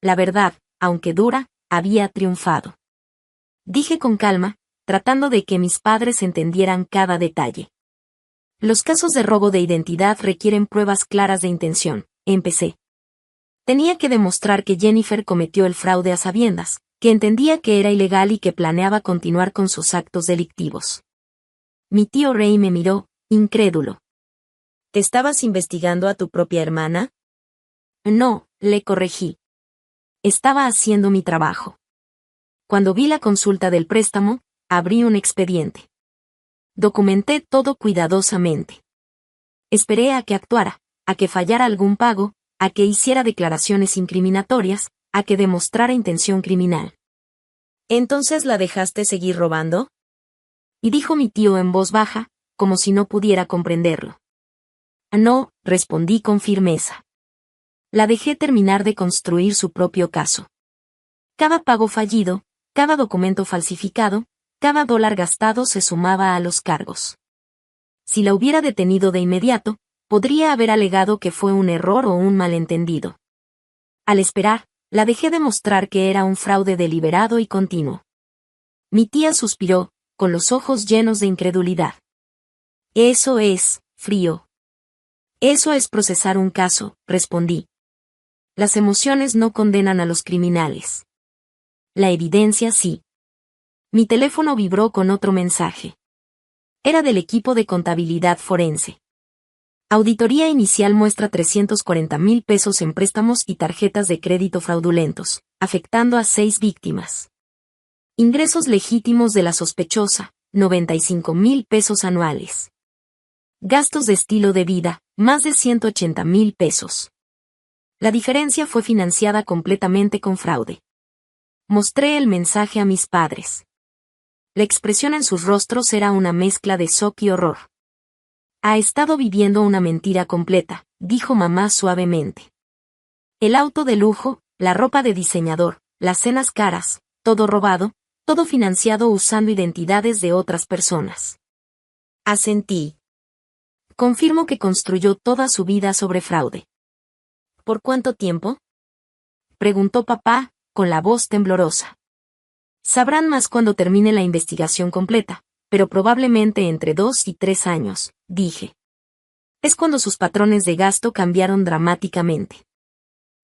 Speaker 1: La verdad, aunque dura, había triunfado. Dije con calma, tratando de que mis padres entendieran cada detalle. Los casos de robo de identidad requieren pruebas claras de intención, empecé. Tenía que demostrar que Jennifer cometió el fraude a sabiendas, que entendía que era ilegal y que planeaba continuar con sus actos delictivos. Mi tío Ray me miró, incrédulo. ¿Te estabas investigando a tu propia hermana? No, le corregí. Estaba haciendo mi trabajo. Cuando vi la consulta del préstamo, abrí un expediente. Documenté todo cuidadosamente. Esperé a que actuara, a que fallara algún pago, a que hiciera declaraciones incriminatorias, a que demostrara intención criminal. ¿Entonces la dejaste seguir robando? Y dijo mi tío en voz baja, como si no pudiera comprenderlo. No, respondí con firmeza. La dejé terminar de construir su propio caso. Cada pago fallido, cada documento falsificado, cada dólar gastado se sumaba a los cargos. Si la hubiera detenido de inmediato, podría haber alegado que fue un error o un malentendido. Al esperar, la dejé demostrar que era un fraude deliberado y continuo. Mi tía suspiró, con los ojos llenos de incredulidad. Eso es, frío. Eso es procesar un caso, respondí. Las emociones no condenan a los criminales. La evidencia sí. Mi teléfono vibró con otro mensaje. Era del equipo de contabilidad forense. Auditoría inicial muestra 340,000 pesos en préstamos y tarjetas de crédito fraudulentos, afectando a 6 víctimas. Ingresos legítimos de la sospechosa, 95,000 pesos anuales. Gastos de estilo de vida, más de 180,000 pesos. La diferencia fue financiada completamente con fraude. Mostré el mensaje a mis padres. La expresión en sus rostros era una mezcla de shock y horror. Ha estado viviendo una mentira completa, dijo mamá suavemente. El auto de lujo, la ropa de diseñador, las cenas caras, todo robado, todo financiado usando identidades de otras personas. Asentí. Confirmo que construyó toda su vida sobre fraude. ¿Por cuánto tiempo? Preguntó papá, con la voz temblorosa. Sabrán más cuando termine la investigación completa, pero probablemente entre 2 y 3 años, dije. Es cuando sus patrones de gasto cambiaron dramáticamente.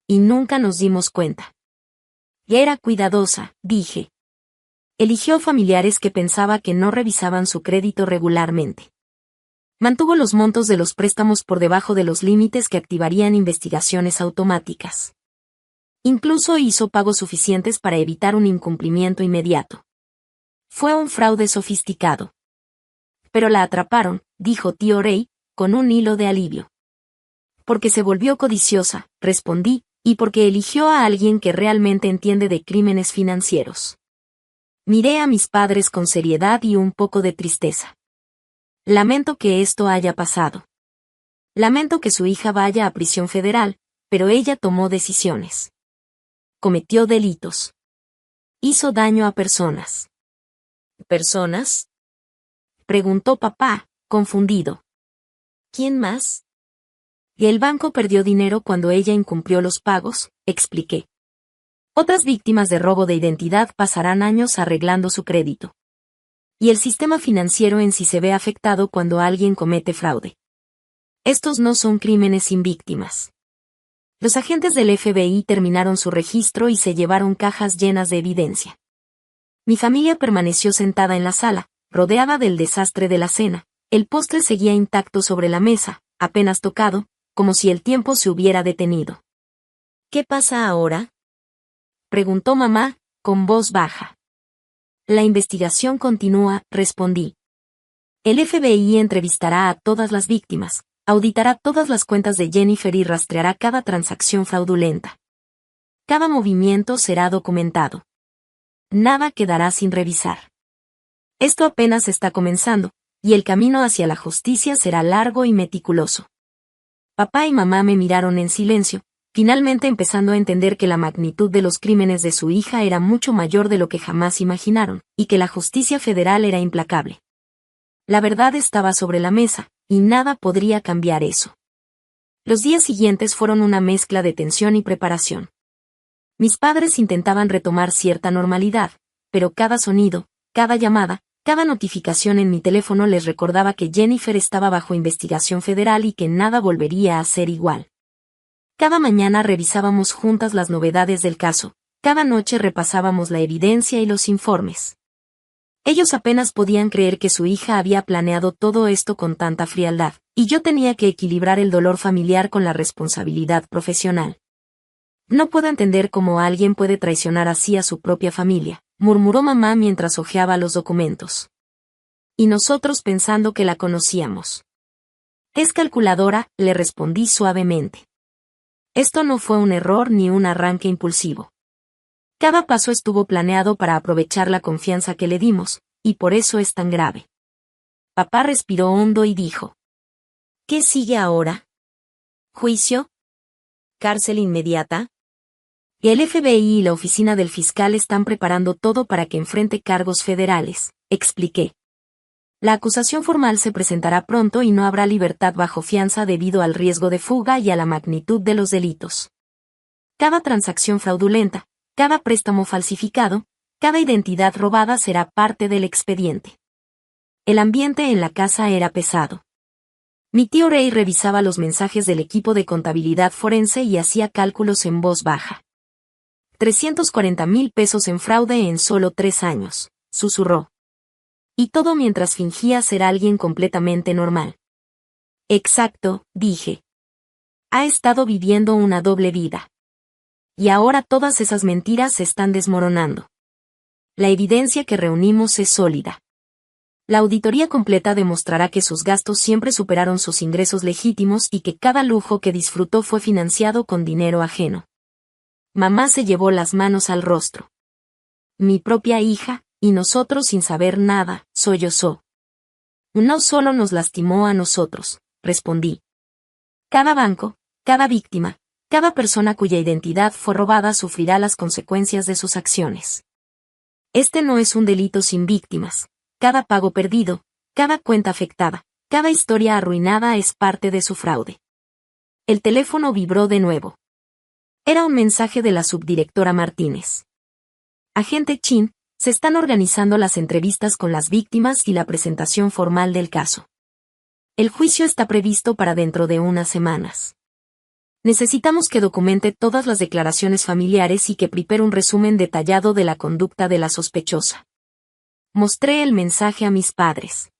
Speaker 1: Y nunca nos dimos cuenta. Y era cuidadosa, dije. Eligió familiares que pensaba que no revisaban su crédito regularmente. Mantuvo los montos de los préstamos por debajo de los límites que activarían investigaciones automáticas. Incluso hizo pagos suficientes para evitar un incumplimiento inmediato. Fue un fraude sofisticado. Pero la atraparon, dijo tío Ray, con un hilo de alivio. Porque se volvió codiciosa, respondí, y porque eligió a alguien que realmente entiende de crímenes financieros. Miré a mis padres con seriedad y un poco de tristeza. Lamento que esto haya pasado. Lamento que su hija vaya a prisión federal, pero ella tomó decisiones. Cometió delitos. Hizo daño a personas. ¿Personas? Preguntó papá, confundido. ¿Quién más? Y el banco perdió dinero cuando ella incumplió los pagos, expliqué. Otras víctimas de robo de identidad pasarán años arreglando su crédito. Y el sistema financiero en sí se ve afectado cuando alguien comete fraude. Estos no son crímenes sin víctimas. Los agentes del FBI terminaron su registro y se llevaron cajas llenas de evidencia. Mi familia permaneció sentada en la sala, rodeada del desastre de la cena. El postre seguía intacto sobre la mesa, apenas tocado, como si el tiempo se hubiera detenido. ¿Qué pasa ahora?, preguntó mamá, con voz baja. La investigación continúa, respondí. El FBI entrevistará a todas las víctimas, Auditará todas las cuentas de Jennifer y rastreará cada transacción fraudulenta. Cada movimiento será documentado. Nada quedará sin revisar. Esto apenas está comenzando, y el camino hacia la justicia será largo y meticuloso. Papá y mamá me miraron en silencio, finalmente empezando a entender que la magnitud de los crímenes de su hija era mucho mayor de lo que jamás imaginaron, y que la justicia federal era implacable. La verdad estaba sobre la mesa, y nada podría cambiar eso. Los días siguientes fueron una mezcla de tensión y preparación. Mis padres intentaban retomar cierta normalidad, pero cada sonido, cada llamada, cada notificación en mi teléfono les recordaba que Jennifer estaba bajo investigación federal y que nada volvería a ser igual. Cada mañana revisábamos juntas las novedades del caso, cada noche repasábamos la evidencia y los informes. Ellos apenas podían creer que su hija había planeado todo esto con tanta frialdad, y yo tenía que equilibrar el dolor familiar con la responsabilidad profesional. No puedo entender cómo alguien puede traicionar así a su propia familia, murmuró mamá mientras hojeaba los documentos. Y nosotros pensando que la conocíamos. Es calculadora, le respondí suavemente. Esto no fue un error ni un arranque impulsivo. Cada paso estuvo planeado para aprovechar la confianza que le dimos, y por eso es tan grave. Papá respiró hondo y dijo: ¿Qué sigue ahora? ¿Juicio? ¿Cárcel inmediata? El FBI y la oficina del fiscal están preparando todo para que enfrente cargos federales, expliqué. La acusación formal se presentará pronto y no habrá libertad bajo fianza debido al riesgo de fuga y a la magnitud de los delitos. Cada transacción fraudulenta, cada préstamo falsificado, cada identidad robada será parte del expediente. El ambiente en la casa era pesado. Mi tío Ray revisaba los mensajes del equipo de contabilidad forense y hacía cálculos en voz baja. 340,000 pesos en fraude en solo 3 años, susurró. Y todo mientras fingía ser alguien completamente normal. Exacto, dije. Ha estado viviendo una doble vida. Y ahora todas esas mentiras se están desmoronando. La evidencia que reunimos es sólida. La auditoría completa demostrará que sus gastos siempre superaron sus ingresos legítimos y que cada lujo que disfrutó fue financiado con dinero ajeno. Mamá se llevó las manos al rostro. Mi propia hija, y nosotros sin saber nada, sollozó. No solo nos lastimó a nosotros, respondí. Cada banco, cada víctima, cada persona cuya identidad fue robada sufrirá las consecuencias de sus acciones. Este no es un delito sin víctimas. Cada pago perdido, cada cuenta afectada, cada historia arruinada es parte de su fraude. El teléfono vibró de nuevo. Era un mensaje de la subdirectora Martínez. Agente Chin, se están organizando las entrevistas con las víctimas y la presentación formal del caso. El juicio está previsto para dentro de unas semanas. Necesitamos que documente todas las declaraciones familiares y que prepare un resumen detallado de la conducta de la sospechosa. Mostré el mensaje a mis padres.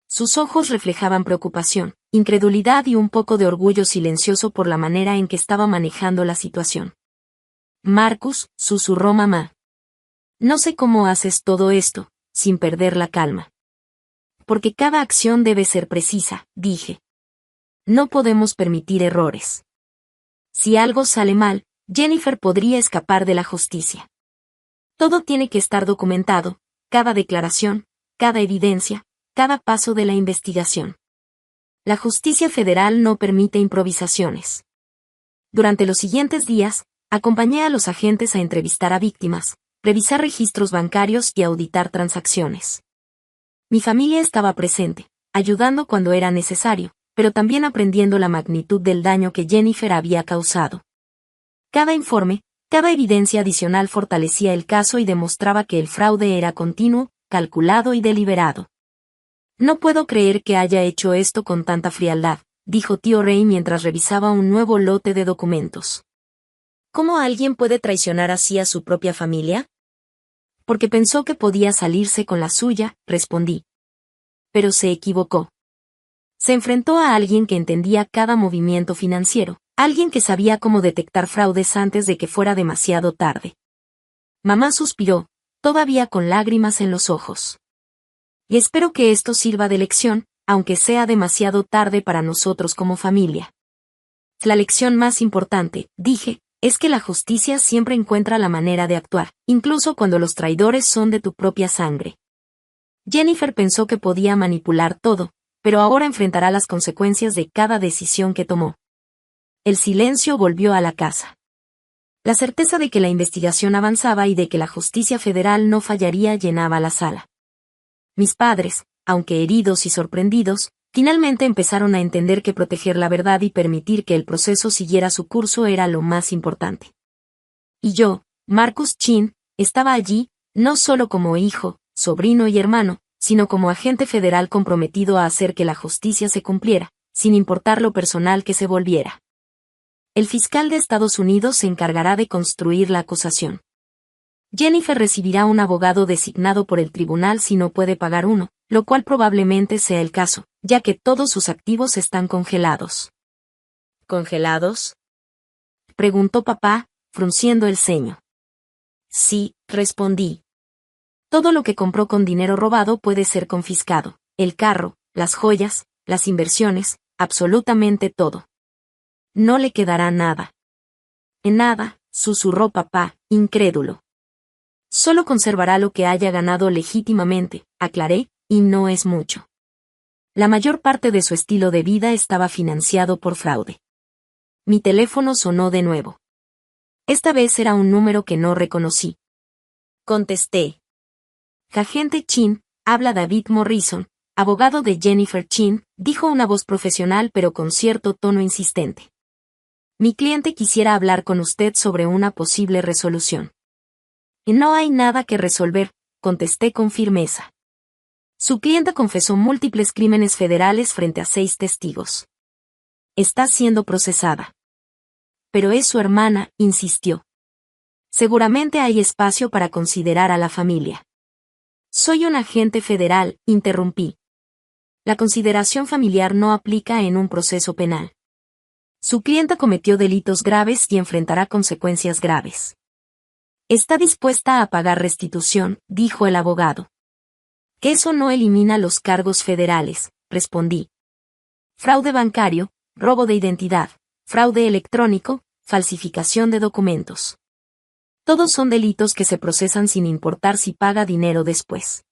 Speaker 1: Sus ojos reflejaban preocupación, incredulidad y un poco de orgullo silencioso por la manera en que estaba manejando la situación. Marcus, susurró mamá. No sé cómo haces todo esto, sin perder la calma. Porque cada acción debe ser precisa, dije. No podemos permitir errores. Si algo sale mal, Jennifer podría escapar de la justicia. Todo tiene que estar documentado, cada declaración, cada evidencia, cada paso de la investigación. La justicia federal no permite improvisaciones. Durante los siguientes días, acompañé a los agentes a entrevistar a víctimas, revisar registros bancarios y auditar transacciones. Mi familia estaba presente, ayudando cuando era necesario, pero también aprendiendo la magnitud del daño que Jennifer había causado. Cada informe, cada evidencia adicional fortalecía el caso y demostraba que el fraude era continuo, calculado y deliberado. No puedo creer que haya hecho esto con tanta frialdad, dijo tío Ray mientras revisaba un nuevo lote de documentos. ¿Cómo alguien puede traicionar así a su propia familia? Porque pensó que podía salirse con la suya, respondí. Pero se equivocó. Se enfrentó a alguien que entendía cada movimiento financiero, alguien que sabía cómo detectar fraudes antes de que fuera demasiado tarde. Mamá suspiró, todavía con lágrimas en los ojos. Y espero que esto sirva de lección, aunque sea demasiado tarde para nosotros como familia. La lección más importante, dije, es que la justicia siempre encuentra la manera de actuar, incluso cuando los traidores son de tu propia sangre. Jennifer pensó que podía manipular todo, pero ahora enfrentará las consecuencias de cada decisión que tomó. El silencio volvió a la casa. La certeza de que la investigación avanzaba y de que la justicia federal no fallaría llenaba la sala. Mis padres, aunque heridos y sorprendidos, finalmente empezaron a entender que proteger la verdad y permitir que el proceso siguiera su curso era lo más importante. Y yo, Marcus Chin, estaba allí, no solo como hijo, sobrino y hermano, sino como agente federal comprometido a hacer que la justicia se cumpliera, sin importar lo personal que se volviera. El fiscal de Estados Unidos se encargará de construir la acusación. Jennifer recibirá un abogado designado por el tribunal si no puede pagar uno, lo cual probablemente sea el caso, ya que todos sus activos están congelados.
Speaker 2: ¿Congelados?
Speaker 1: Preguntó papá, frunciendo el ceño.
Speaker 2: Sí, respondí.
Speaker 1: Todo lo que compró con dinero robado puede ser confiscado, el carro, las joyas, las inversiones, absolutamente todo. No le quedará nada. Nada, susurró papá, incrédulo. Solo conservará lo que haya ganado legítimamente, aclaré, y no es mucho. La mayor parte de su estilo de vida estaba financiado por fraude. Mi teléfono sonó de nuevo. Esta vez era un número que no reconocí.
Speaker 2: Contesté.
Speaker 1: Agente Chin, habla David Morrison, abogado de Jennifer Chin, dijo una voz profesional pero con cierto tono insistente. Mi cliente quisiera hablar con usted sobre una posible resolución. No hay nada que resolver, contesté con firmeza. Su clienta confesó múltiples crímenes federales frente a 6 testigos. Está siendo procesada. Pero es su hermana, insistió. Seguramente hay espacio para considerar a la familia. Soy un agente federal, interrumpí. La consideración familiar no aplica en un proceso penal. Su clienta cometió delitos graves y enfrentará consecuencias graves. Está dispuesta a pagar restitución, dijo el abogado. Eso no elimina los cargos federales, respondí. Fraude bancario, robo de identidad, fraude electrónico, falsificación de documentos. Todos son delitos que se procesan sin importar si paga dinero después.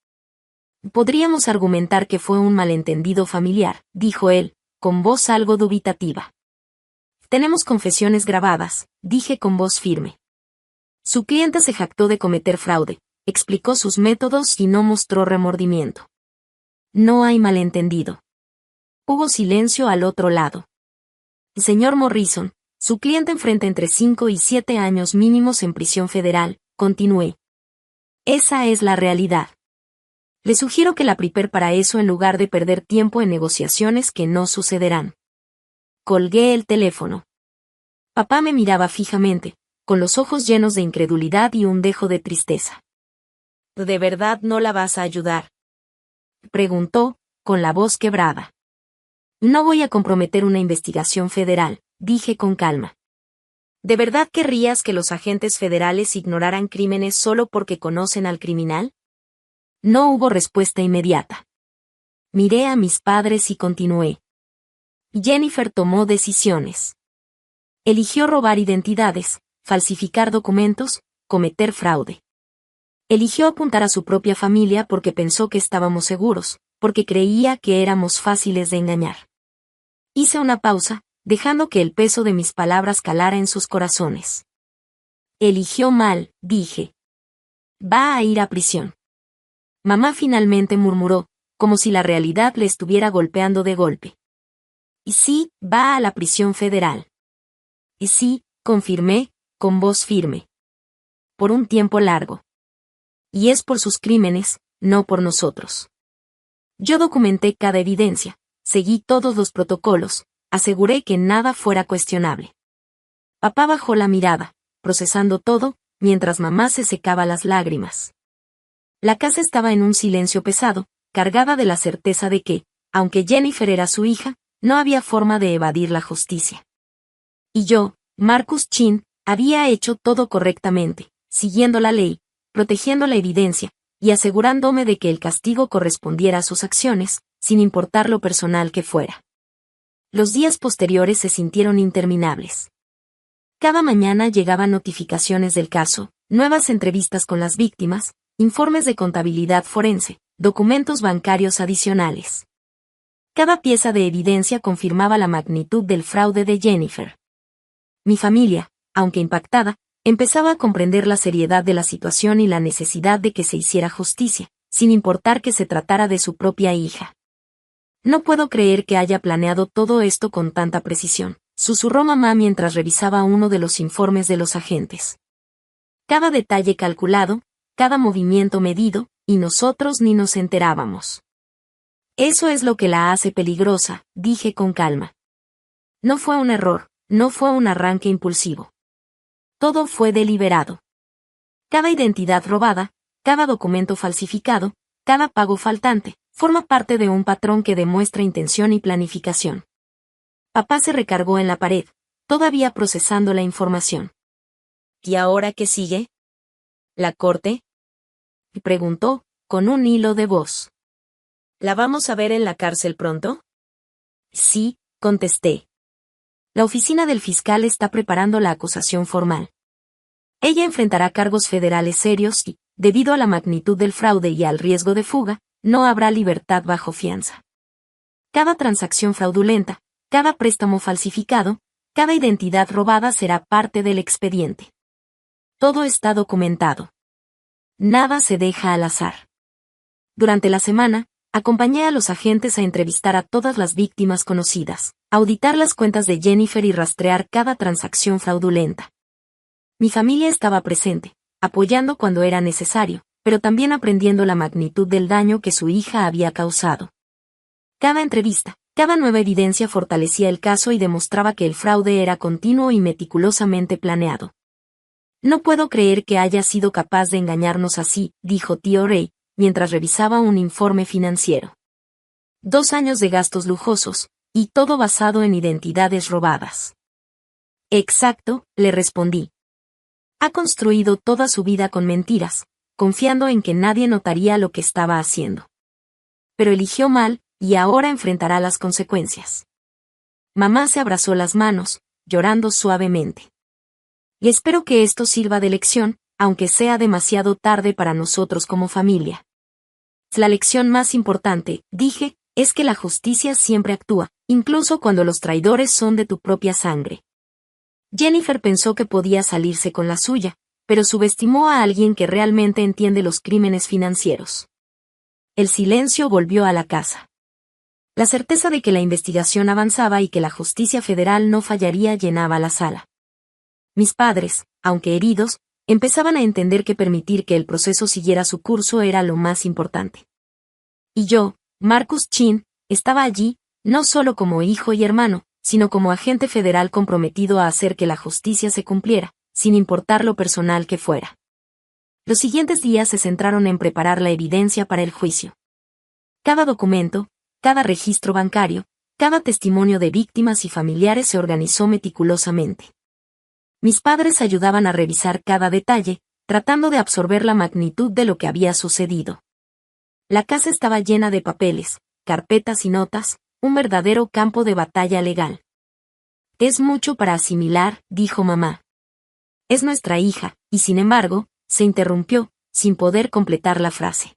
Speaker 1: Podríamos argumentar que fue un malentendido familiar, dijo él, con voz algo dubitativa. Tenemos confesiones grabadas, dije con voz firme. Su cliente se jactó de cometer fraude, explicó sus métodos y no mostró remordimiento. No hay malentendido. Hubo silencio al otro lado. Señor Morrison, su cliente enfrenta entre 5 y 7 años mínimos en prisión federal, continué. Esa es la realidad. Le sugiero que la prepare para eso en lugar de perder tiempo en negociaciones que no sucederán. Colgué el teléfono. Papá me miraba fijamente, con los ojos llenos de incredulidad y un dejo de tristeza.
Speaker 2: ¿De verdad no la vas a ayudar?,
Speaker 1: preguntó, con la voz quebrada. No voy a comprometer una investigación federal, dije con calma.
Speaker 2: ¿De verdad querrías que los agentes federales ignoraran crímenes solo porque conocen al criminal?
Speaker 1: No hubo respuesta inmediata. Miré a mis padres y continué. Jennifer tomó decisiones. Eligió robar identidades, falsificar documentos, cometer fraude. Eligió apuntar a su propia familia porque pensó que estábamos seguros, porque creía que éramos fáciles de engañar. Hice una pausa, dejando que el peso de mis palabras calara en sus corazones. Eligió mal, dije. Va a ir a prisión. Mamá finalmente murmuró, como si la realidad le estuviera golpeando de golpe. Y sí, va a la prisión federal. Y sí, confirmé, con voz firme. Por un tiempo largo. Y es por sus crímenes, no por nosotros. Yo documenté cada evidencia, seguí todos los protocolos, aseguré que nada fuera cuestionable. Papá bajó la mirada, procesando todo, mientras mamá se secaba las lágrimas. La casa estaba en un silencio pesado, cargada de la certeza de que, aunque Jennifer era su hija, no había forma de evadir la justicia. Y yo, Marcus Chin, había hecho todo correctamente, siguiendo la ley, protegiendo la evidencia, y asegurándome de que el castigo correspondiera a sus acciones, sin importar lo personal que fuera. Los días posteriores se sintieron interminables. Cada mañana llegaban notificaciones del caso, nuevas entrevistas con las víctimas, informes de contabilidad forense, documentos bancarios adicionales. Cada pieza de evidencia confirmaba la magnitud del fraude de Jennifer. Mi familia, aunque impactada, empezaba a comprender la seriedad de la situación y la necesidad de que se hiciera justicia, sin importar que se tratara de su propia hija. No puedo creer que haya planeado todo esto con tanta precisión, susurró mamá mientras revisaba uno de los informes de los agentes. Cada detalle calculado, cada movimiento medido, y nosotros ni nos enterábamos. Eso es lo que la hace peligrosa, dije con calma. No fue un error, no fue un arranque impulsivo. Todo fue deliberado. Cada identidad robada, cada documento falsificado, cada pago faltante, forma parte de un patrón que demuestra intención y planificación. Papá se recargó en la pared, todavía procesando la información. ¿Y ahora qué sigue? ¿La corte? Preguntó, con un hilo de voz. ¿La vamos a ver en la cárcel pronto? Sí, contesté. La oficina del fiscal está preparando la acusación formal. Ella enfrentará cargos federales serios y, debido a la magnitud del fraude y al riesgo de fuga, no habrá libertad bajo fianza. Cada transacción fraudulenta, cada préstamo falsificado, cada identidad robada será parte del expediente. Todo está documentado. Nada se deja al azar. Durante la semana, acompañé a los agentes a entrevistar a todas las víctimas conocidas, auditar las cuentas de Jennifer y rastrear cada transacción fraudulenta. Mi familia estaba presente, apoyando cuando era necesario, pero también aprendiendo la magnitud del daño que su hija había causado. Cada entrevista, cada nueva evidencia fortalecía el caso y demostraba que el fraude era continuo y meticulosamente planeado. No puedo creer que haya sido capaz de engañarnos así, dijo tío Ray, mientras revisaba un informe financiero. 2 años de gastos lujosos, y todo basado en identidades robadas. Exacto, le respondí. Ha construido toda su vida con mentiras, confiando en que nadie notaría lo que estaba haciendo. Pero eligió mal, y ahora enfrentará las consecuencias. Mamá se abrazó las manos, llorando suavemente. Y espero que esto sirva de lección, aunque sea demasiado tarde para nosotros como familia. La lección más importante, dije, es que la justicia siempre actúa, incluso cuando los traidores son de tu propia sangre. Jennifer pensó que podía salirse con la suya, pero subestimó a alguien que realmente entiende los crímenes financieros. El silencio volvió a la casa. La certeza de que la investigación avanzaba y que la justicia federal no fallaría llenaba la sala. Mis padres, aunque heridos, empezaban a entender que permitir que el proceso siguiera su curso era lo más importante. Y yo, Marcus Chin, estaba allí, no solo como hijo y hermano, sino como agente federal comprometido a hacer que la justicia se cumpliera, sin importar lo personal que fuera. Los siguientes días se centraron en preparar la evidencia para el juicio. Cada documento, cada registro bancario, cada testimonio de víctimas y familiares se organizó meticulosamente. Mis padres ayudaban a revisar cada detalle, tratando de absorber la magnitud de lo que había sucedido. La casa estaba llena de papeles, carpetas y notas, un verdadero campo de batalla legal. Es mucho para asimilar, dijo mamá. Es nuestra hija, y sin embargo, se interrumpió, sin poder completar la frase.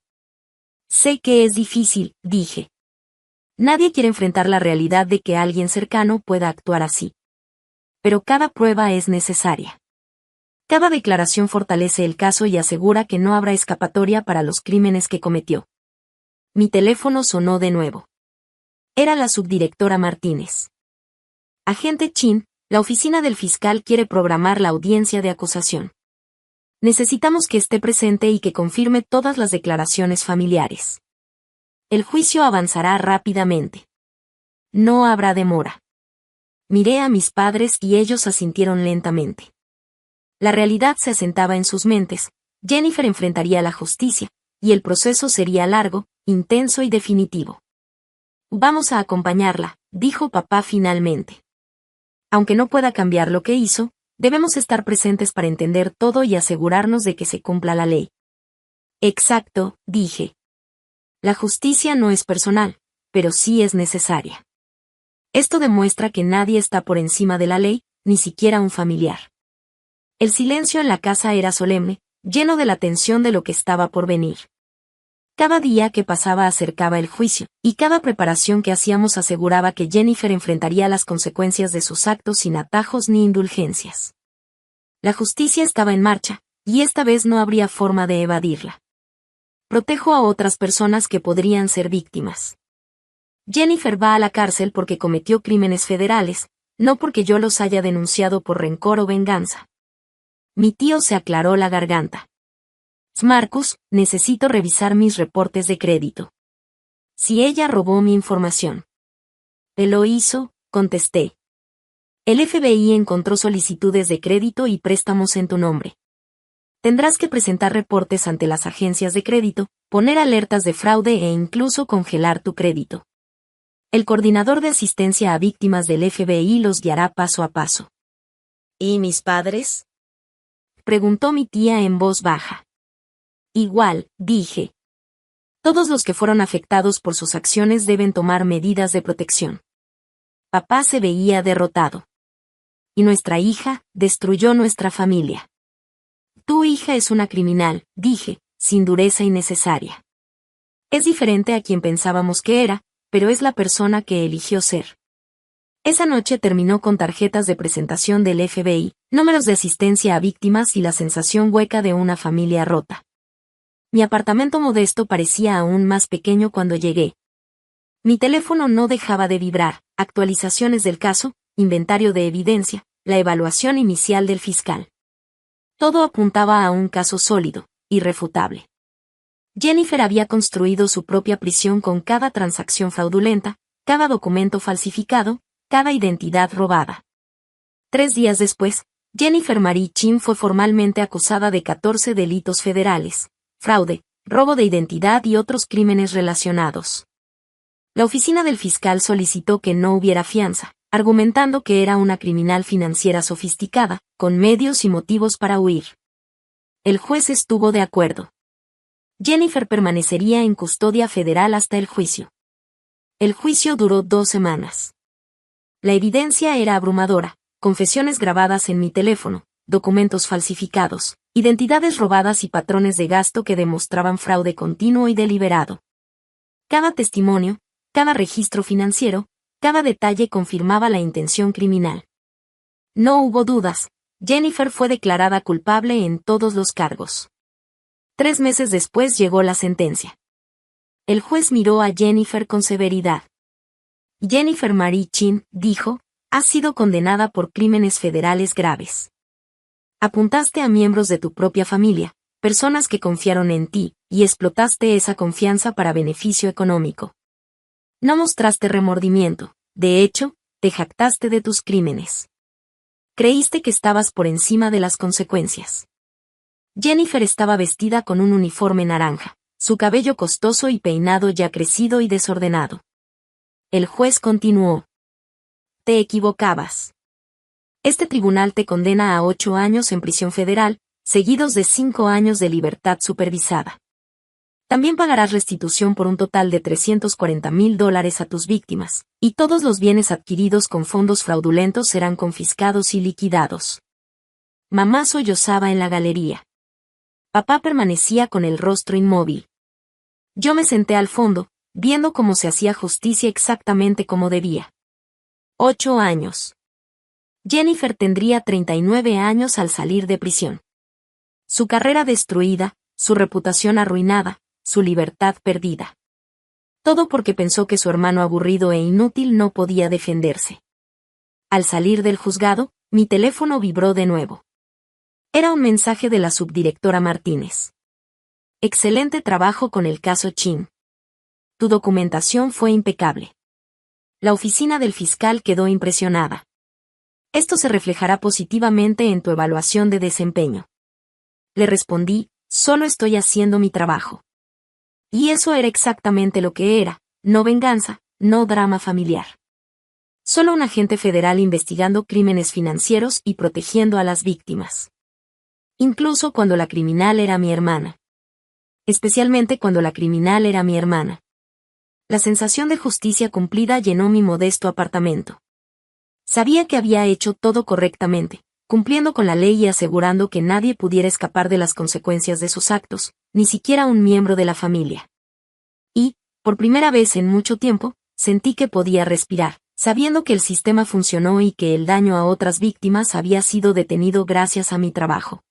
Speaker 1: Sé que es difícil, dije. Nadie quiere enfrentar la realidad de que alguien cercano pueda actuar así. Pero cada prueba es necesaria. Cada declaración fortalece el caso y asegura que no habrá escapatoria para los crímenes que cometió. Mi teléfono sonó de nuevo. Era la subdirectora Martínez. Agente Chin, la oficina del fiscal quiere programar la audiencia de acusación. Necesitamos que esté presente y que confirme todas las declaraciones familiares. El juicio avanzará rápidamente. No habrá demora. Miré a mis padres y ellos asintieron lentamente. La realidad se asentaba en sus mentes, Jennifer enfrentaría la justicia, y el proceso sería largo, intenso y definitivo. Vamos a acompañarla, dijo papá finalmente. Aunque no pueda cambiar lo que hizo, debemos estar presentes para entender todo y asegurarnos de que se cumpla la ley. Exacto, dije. La justicia no es personal, pero sí es necesaria. Esto demuestra que nadie está por encima de la ley, ni siquiera un familiar. El silencio en la casa era solemne, lleno de la tensión de lo que estaba por venir. Cada día que pasaba acercaba el juicio, y cada preparación que hacíamos aseguraba que Jennifer enfrentaría las consecuencias de sus actos sin atajos ni indulgencias. La justicia estaba en marcha, y esta vez no habría forma de evadirla. Protejo a otras personas que podrían ser víctimas. Jennifer va a la cárcel porque cometió crímenes federales, no porque yo los haya denunciado por rencor o venganza. Mi tío se aclaró la garganta. Marcus, necesito revisar mis reportes de crédito. Si ella robó mi información. Él lo hizo, contesté. El FBI encontró solicitudes de crédito y préstamos en tu nombre. Tendrás que presentar reportes ante las agencias de crédito, poner alertas de fraude e incluso congelar tu crédito. El coordinador de asistencia a víctimas del FBI los guiará paso a paso.
Speaker 2: ¿Y mis padres?,
Speaker 1: preguntó mi tía en voz baja. Igual, dije. Todos los que fueron afectados por sus acciones deben tomar medidas de protección. Papá se veía derrotado. Y nuestra hija destruyó nuestra familia. Tu hija es una criminal, dije, sin dureza innecesaria. Es diferente a quien pensábamos que era, pero es la persona que eligió ser. Esa noche terminó con tarjetas de presentación del FBI, números de asistencia a víctimas y la sensación hueca de una familia rota. Mi apartamento modesto parecía aún más pequeño cuando llegué. Mi teléfono no dejaba de vibrar, actualizaciones del caso, inventario de evidencia, la evaluación inicial del fiscal. Todo apuntaba a un caso sólido, irrefutable. Jennifer había construido su propia prisión con cada transacción fraudulenta, cada documento falsificado, cada identidad robada. 3 días después, Jennifer Marie Chin fue formalmente acusada de 14 delitos federales: fraude, robo de identidad y otros crímenes relacionados. La oficina del fiscal solicitó que no hubiera fianza, argumentando que era una criminal financiera sofisticada, con medios y motivos para huir. El juez estuvo de acuerdo. Jennifer permanecería en custodia federal hasta el juicio. El juicio duró 2 semanas. La evidencia era abrumadora: confesiones grabadas en mi teléfono, documentos falsificados, identidades robadas y patrones de gasto que demostraban fraude continuo y deliberado. Cada testimonio, cada registro financiero, cada detalle confirmaba la intención criminal. No hubo dudas, Jennifer fue declarada culpable en todos los cargos. 3 meses después llegó la sentencia. El juez miró a Jennifer con severidad. Jennifer Marie Chin, dijo, has sido condenada por crímenes federales graves. Apuntaste a miembros de tu propia familia, personas que confiaron en ti, y explotaste esa confianza para beneficio económico. No mostraste remordimiento, de hecho, te jactaste de tus crímenes. Creíste que estabas por encima de las consecuencias. Jennifer estaba vestida con un uniforme naranja, su cabello costoso y peinado ya crecido y desordenado. El juez continuó. Te equivocabas. Este tribunal te condena a 8 años en prisión federal, seguidos de 5 años de libertad supervisada. También pagarás restitución por un total de $340,000 a tus víctimas, y todos los bienes adquiridos con fondos fraudulentos serán confiscados y liquidados. Mamá sollozaba en la galería. Papá permanecía con el rostro inmóvil. Yo me senté al fondo, viendo cómo se hacía justicia exactamente como debía. 8 años. Jennifer tendría 39 años al salir de prisión. Su carrera destruida, su reputación arruinada, su libertad perdida. Todo porque pensó que su hermano aburrido e inútil no podía defenderse. Al salir del juzgado, mi teléfono vibró de nuevo. Era un mensaje de la subdirectora Martínez. Excelente trabajo con el caso Chin. Tu documentación fue impecable. La oficina del fiscal quedó impresionada. Esto se reflejará positivamente en tu evaluación de desempeño. Le respondí, solo estoy haciendo mi trabajo. Y eso era exactamente lo que era, no venganza, no drama familiar. Solo un agente federal investigando crímenes financieros y protegiendo a las víctimas. Incluso cuando la criminal era mi hermana. Especialmente cuando la criminal era mi hermana. La sensación de justicia cumplida llenó mi modesto apartamento. Sabía que había hecho todo correctamente, cumpliendo con la ley y asegurando que nadie pudiera escapar de las consecuencias de sus actos, ni siquiera un miembro de la familia. Y, por primera vez en mucho tiempo, sentí que podía respirar, sabiendo que el sistema funcionó y que el daño a otras víctimas había sido detenido gracias a mi trabajo.